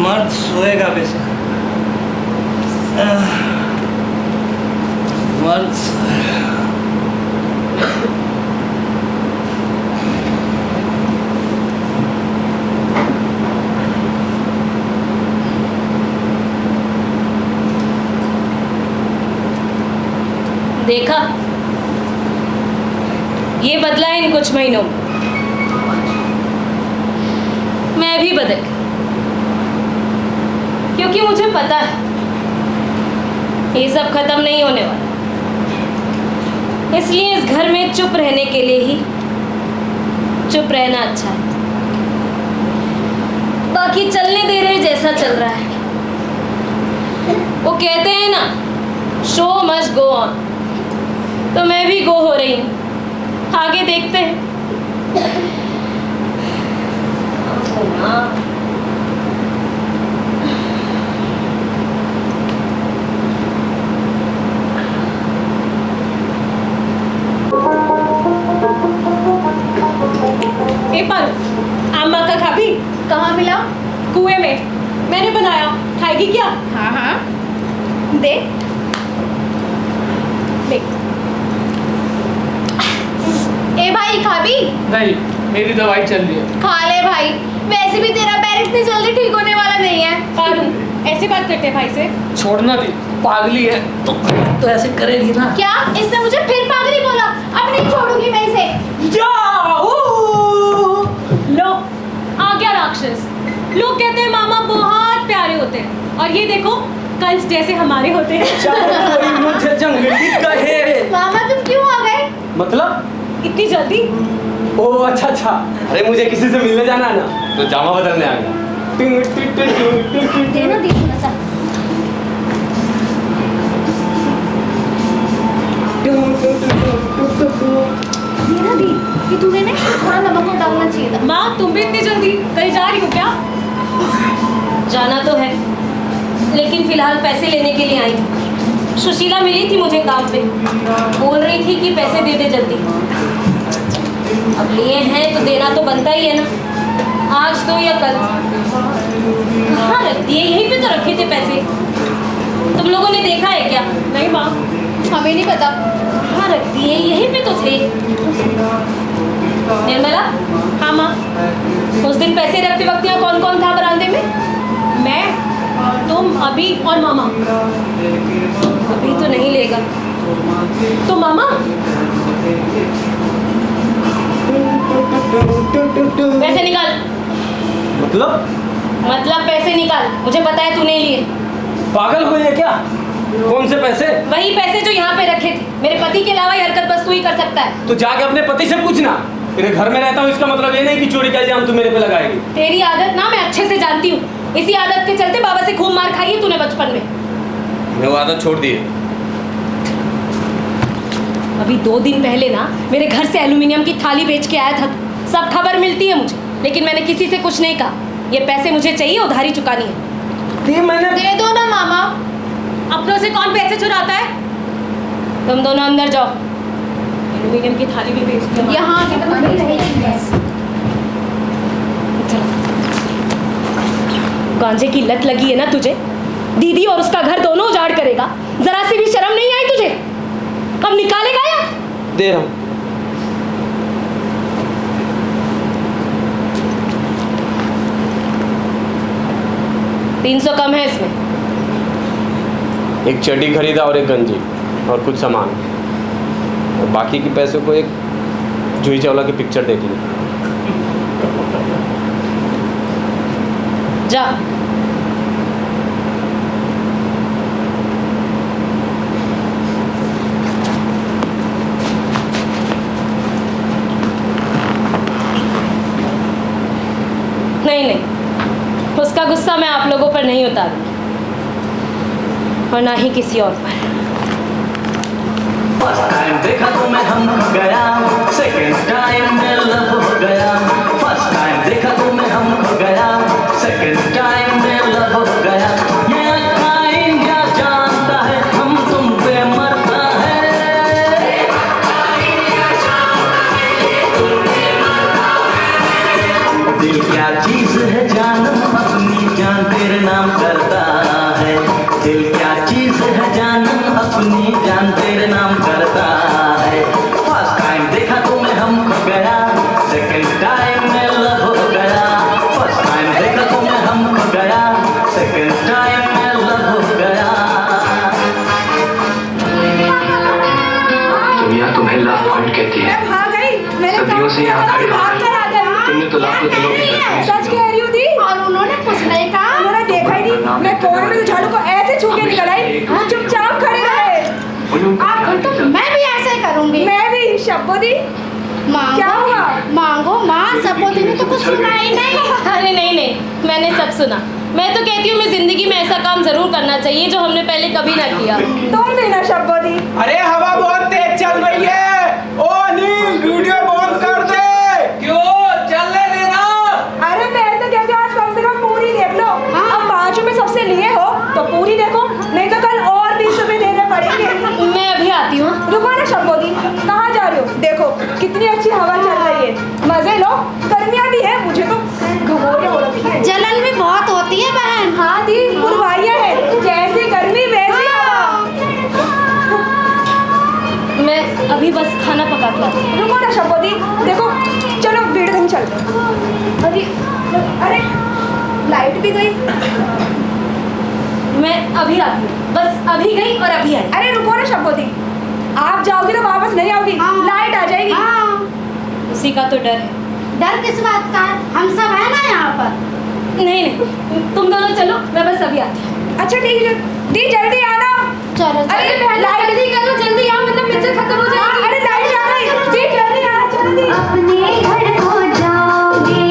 मर्द सोएगा अब इसका। मर्द सोएगा। देखा, ये बदला इन कुछ महीनों में। मैं भी बदल गई, क्योंकि मुझे पता है ये सब खत्म नहीं होने वाला। इसलिए इस घर में चुप रहने के लिए ही चुप रहना अच्छा है। बाकी चलने दे रहे जैसा चल रहा है। वो कहते हैं ना, शो मस्ट गो ऑन, तो मैं भी गो हो रही हूँ। आगे देखते हैं। खाएगी क्या? हाँ हाँ दे देख। ए भाई खा भी नहीं, मेरी दवाई चल रही है। खा ले भाई, वैसे भी तेरा पैर इतनी जल्दी ठीक होने वाला नहीं है। पारू, ऐसे बात करते हैं भाई से? छोड़ना थी, पागली है तो ऐसे करेगी ना। क्या इसने मुझे फिर पागली बोला? अब नहीं छोड़ूंगी मैं इसे। लो आ गया राक्षस। लोग कहते हैं मामा बहुत प्यारे होते हैं, और ये देखो कंस जैसे हमारे होते हैं। मुझे जंगली कहे। मामा तुम क्यों आ गए? मतलब इतनी जल्दी? ओह अच्छा, अरे मुझे किसी से मिलने जाना है ना, तो जामा बदलने आ गया। देना दी थोड़ा सा। देना दी कि तूने ना थोड़ा नमक और डालना चाहिए था। माँ तुम भी इतनी जल्दी कहीं जा रही हो क्या? जाना तो है, लेकिन फिलहाल पैसे लेने के लिए आई हूँ। सुशीला मिली थी मुझे काम पे, बोल रही थी कि पैसे दे दे जल्दी। अब लिए हैं तो देना तो बनता ही है ना, आज तो या कल। कहाँ रख दिए? यहीं पे तो रखे थे पैसे। तुम लोगों ने देखा है क्या? नहीं माँ, हमें नहीं पता। कहाँ रख दिए? यहीं पे तो थे। निर्मला? हाँ माँ। उस दिन पैसे रखते वक्त यहाँ कौन कौन था बरामदे में? मैं, तुम, अभी और मामा। अभी तो नहीं लेगा तो मामा? पैसे निकाल। मतलब पैसे निकाल, मुझे पता है तू नहीं लिए। पागल हो है क्या? कौन से पैसे? वही पैसे जो यहाँ पे रखे थे। मेरे पति के अलावा ये हरकत बस तू ही कर सकता है। तो जाके अपने पति से पूछना। तेरे घर में रहता हूँ इसका मतलब ये नहीं कि चोरी का इल्जाम तू मेरे पे लगाएगी। तेरी आदत ना मैं अच्छे से जानती हूँ। इसी आदत के चलते बाबा से खूब मार खाई है तूने बचपन में। मैं वो आदत छोड़ दी है। अभी 2 दिन पहले ना मेरे घर से एल्यूमिनियम की थाली बेच के आया था। सब खबर मिलती है मुझे, लेकिन मैंने किसी से कुछ नहीं कहा। ये पैसे मुझे चाहिए, उधारी चुकानी है। मैंने दे दो ना मामा। अपनों से कौन पैसे चुराता है? तुम दोनों अंदर जाओ। एल्यूमिनियम की थाली भी बेचती हूँ। यहाँ आके तो वही रहेगी बस। गांजे की लत लगी है ना तुझे? दीदी और उसका घर दोनों उजाड़ करेगा। जरा सी भी शर्म नहीं आई तुझे? अब निकालेगा या? दे रहा हूँ। $300 कम है इसमें। एक चड्डी खरीदा और एक गंजी और कुछ सामान, और बाकी के पैसों को एक जूही चावला की पिक्चर देख ली। जा। नहीं, उसका गुस्सा मैं आप लोगों पर नहीं उतारूंगी, और ना ही किसी और पर। फर्स्ट टाइम देखा तो मैं हम हो गया, सेकंड टाइम में लव हो गया। फर्स्ट टाइम देखा तो मैं हम हो गया, सेकंड टाइम में लव हो गया। ये अक्का इंडिया जानता है, हम तुम पे मरता है। दिल क्या चीज है जानम, अपनी जान तेरे नाम करता है। दिल क्या चीज है जानम, अपनी जान तेरे नाम करता है। फर्स्ट टाइम देखा तो मैं हम हो गया, सेकंड टाइम में लव हो गया। फर्स्ट टाइम देखा तो मैं हम हो गया, सेकंड टाइम में लव हो गया। दुनिया तुम्हें लाख पॉइंट कहती है, मैं भाग गई। मैंने सदियों से यहाँ खड़ी हो भाग कर आ गई। तुमने तो लाखों दिनों की धड़कनें सच सुनी। कह रही हूँ दी। और उन्होंने कुछ नहीं कहा। उन्होंने देखा ही नहीं। मैं कोने में तो झाड़ू को ऐसे छू के निकल आई, चुपचाप खड़े रहे। अब तो मैं भी ऐसे करूंगी। मैं भी। शब्बो दी, मांगो, क्या हुआ? मांगो माँ, सबको ने तो कुछ सुना ही नहीं। अरे नहीं, मैंने सब सुना। मैं तो कहती हूँ मैं जिंदगी में ऐसा काम जरूर करना चाहिए जो हमने पहले कभी ना किया। तोड़ देना शब्बो दी। अरे हवा बहुत तेज चल रही है। ओ अनिल, वीडियो बंद कर दे। क्यों? चलने देना। अरे मैं तो कहती हूँ आज कम से कम पूरी देख लो। अब 5 में सबसे लिए हो तो पूरी देखो, नहीं तो कल और 20 रुपए देने पड़ेंगे। मैं अभी आती हूँ। रुको ना शब्बो दी, कहाँ जा रही हो? देखो कितनी अच्छी हवा चल रही है, मजे लो। गर्मियाँ भी है, मुझे तो घमौड़ियाँ हो रही है। जलन भी बहुत होती है बहन। हाँ दी, बुलवाइए खाना पका के आती हूँ। रुको ना शब्बो दी, देखो चलो भीड़ कहीं चलते हैं। अरे अरे लाइट भी गई। मैं अभी आती हूँ, बस अभी गई और अभी आई। अरे रुको ना शब्बो दी, आप जाओगी तो वापस नहीं आओगी, लाइट आ जाएगी। उसी का तो डर है। डर किस बात का है? हम सब है ना यहाँ पर। नहीं नहीं, तुम दोनों चलो, मैं बस अभी आती हूँ। अच्छा ठीक है दी, जल्दी आना। चलो अरे लाइट जल्दी करो, जल्दी आओ, मतलब पिक्चर खत्म हो जाएगी। अरे लाइट आ गई दी, जल्दी आना, जल्दी। अपने घर को जाओगे,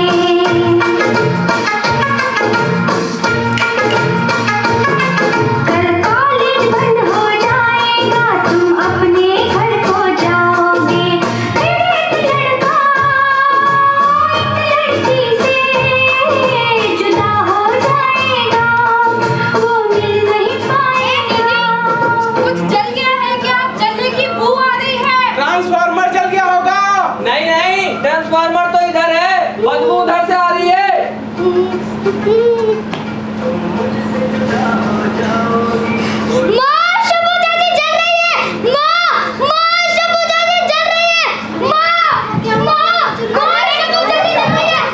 कल कॉलेज बंद हो जाएगा, तुम अपने घर को जाओगे। फिर एक लड़का एक लड़की से जुदा हो जाएगा, वो मिल नहीं पाएगा। कुछ जल गया है क्या? जलने की बू आ रही है। ट्रांसफार्मर जल गया होगा। नहीं नहीं, ट्रांसफार्मर तो इधर है, बदबू उधर से आ रही है। माँ शबूजा जी जल रही है। माँ शबूजा जी जल रही है। माँ शबूजा जी जल रही है।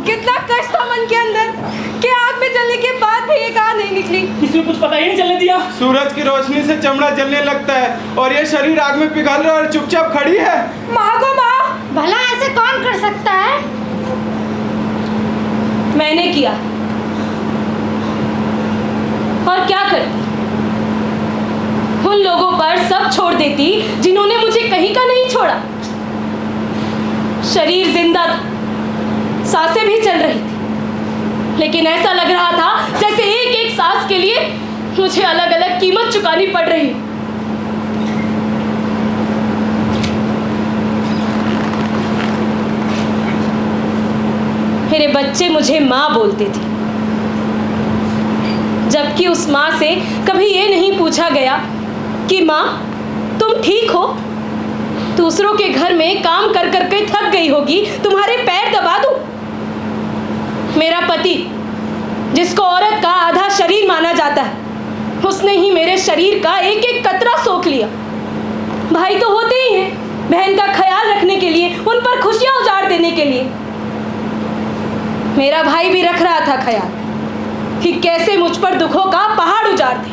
कितना कष्ट था मन के अंदर कि आग में जलने के बाद भी एक आग नहीं निकली। किसी को कुछ पता ही नहीं चलने दिया। सूरज की रोशनी से चमड़ा जलने लगता है और ये शरीर आग में पिघल रहा है और चुपचाप खड़ी है। माँ को माँ, भला ऐसे कौन कर सकता है? मैंने किया, और क्या करती? उन लोगों पर सब छोड़ देती जिन्होंने मुझे कहीं का नहीं छोड़ा। शरीर जिंदा था, सांसें भी चल रही थी, लेकिन ऐसा लग रहा था जैसे एक एक सांस के लिए मुझे अलग अलग कीमत चुकानी पड़ रही है। मेरे बच्चे मुझे माँ बोलते थे, जबकि उस माँ से कभी ये नहीं पूछा गया कि माँ तुम ठीक हो? दूसरों के घर में काम कर कर के थक गई होगी, तुम्हारे पैर दबा दूं? मेरा पति, जिसको औरत का आधा शरीर माना जाता है, उसने ही मेरे शरीर का एक एक कतरा सोख लिया। भाई तो होते ही हैं बहन का ख्याल रखने के लिए, उन पर खुशियां उजाड़ देने के लिए। मेरा भाई भी रख रहा था ख्याल कि कैसे मुझ पर दुखों का पहाड़ उजाड़ दे।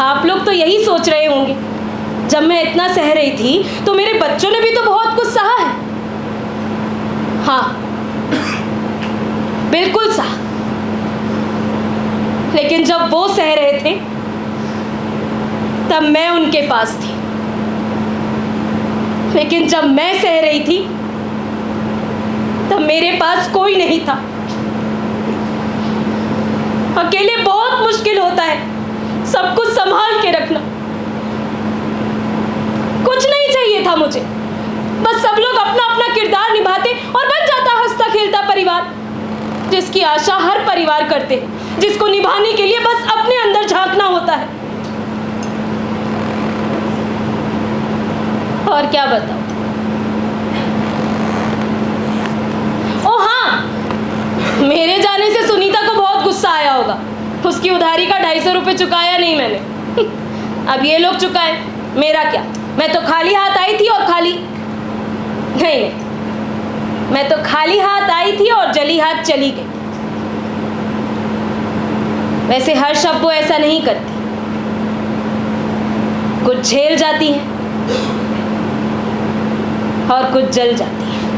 आप लोग तो यही सोच रहे होंगे, जब मैं इतना सह रही थी तो मेरे बच्चों ने भी तो बहुत कुछ सहा है। हाँ, बिल्कुल सहा, लेकिन जब वो सह रहे थे तब मैं उनके पास थी, लेकिन जब मैं सह रही थी तब मेरे पास कोई नहीं था। अकेले बहुत मुश्किल होता है सब कुछ संभाल के रखना। कुछ नहीं चाहिए था मुझे, बस सब लोग अपना अपना किरदार निभाते और बन जाता हंसता खेलता परिवार, जिसकी आशा हर परिवार करते, जिसको निभाने के लिए बस अपने अंदर झांकना होता है। और क्या बताऊं? ओ हाँ, मेरे जाने से सुनीता को बहुत गुस्सा आया होगा। उसकी उधारी का 250 रुपये चुकाया नहीं मैंने। अब ये लोग चुकाए, मेरा क्या? मैं तो खाली हाथ आई थी और खाली नहीं, मैं तो खाली हाथ आई थी और जली हाथ चली गई। वैसे हर शब्द ऐसा नहीं करती, कुछ झेल जाती है और कुछ जल जाती है।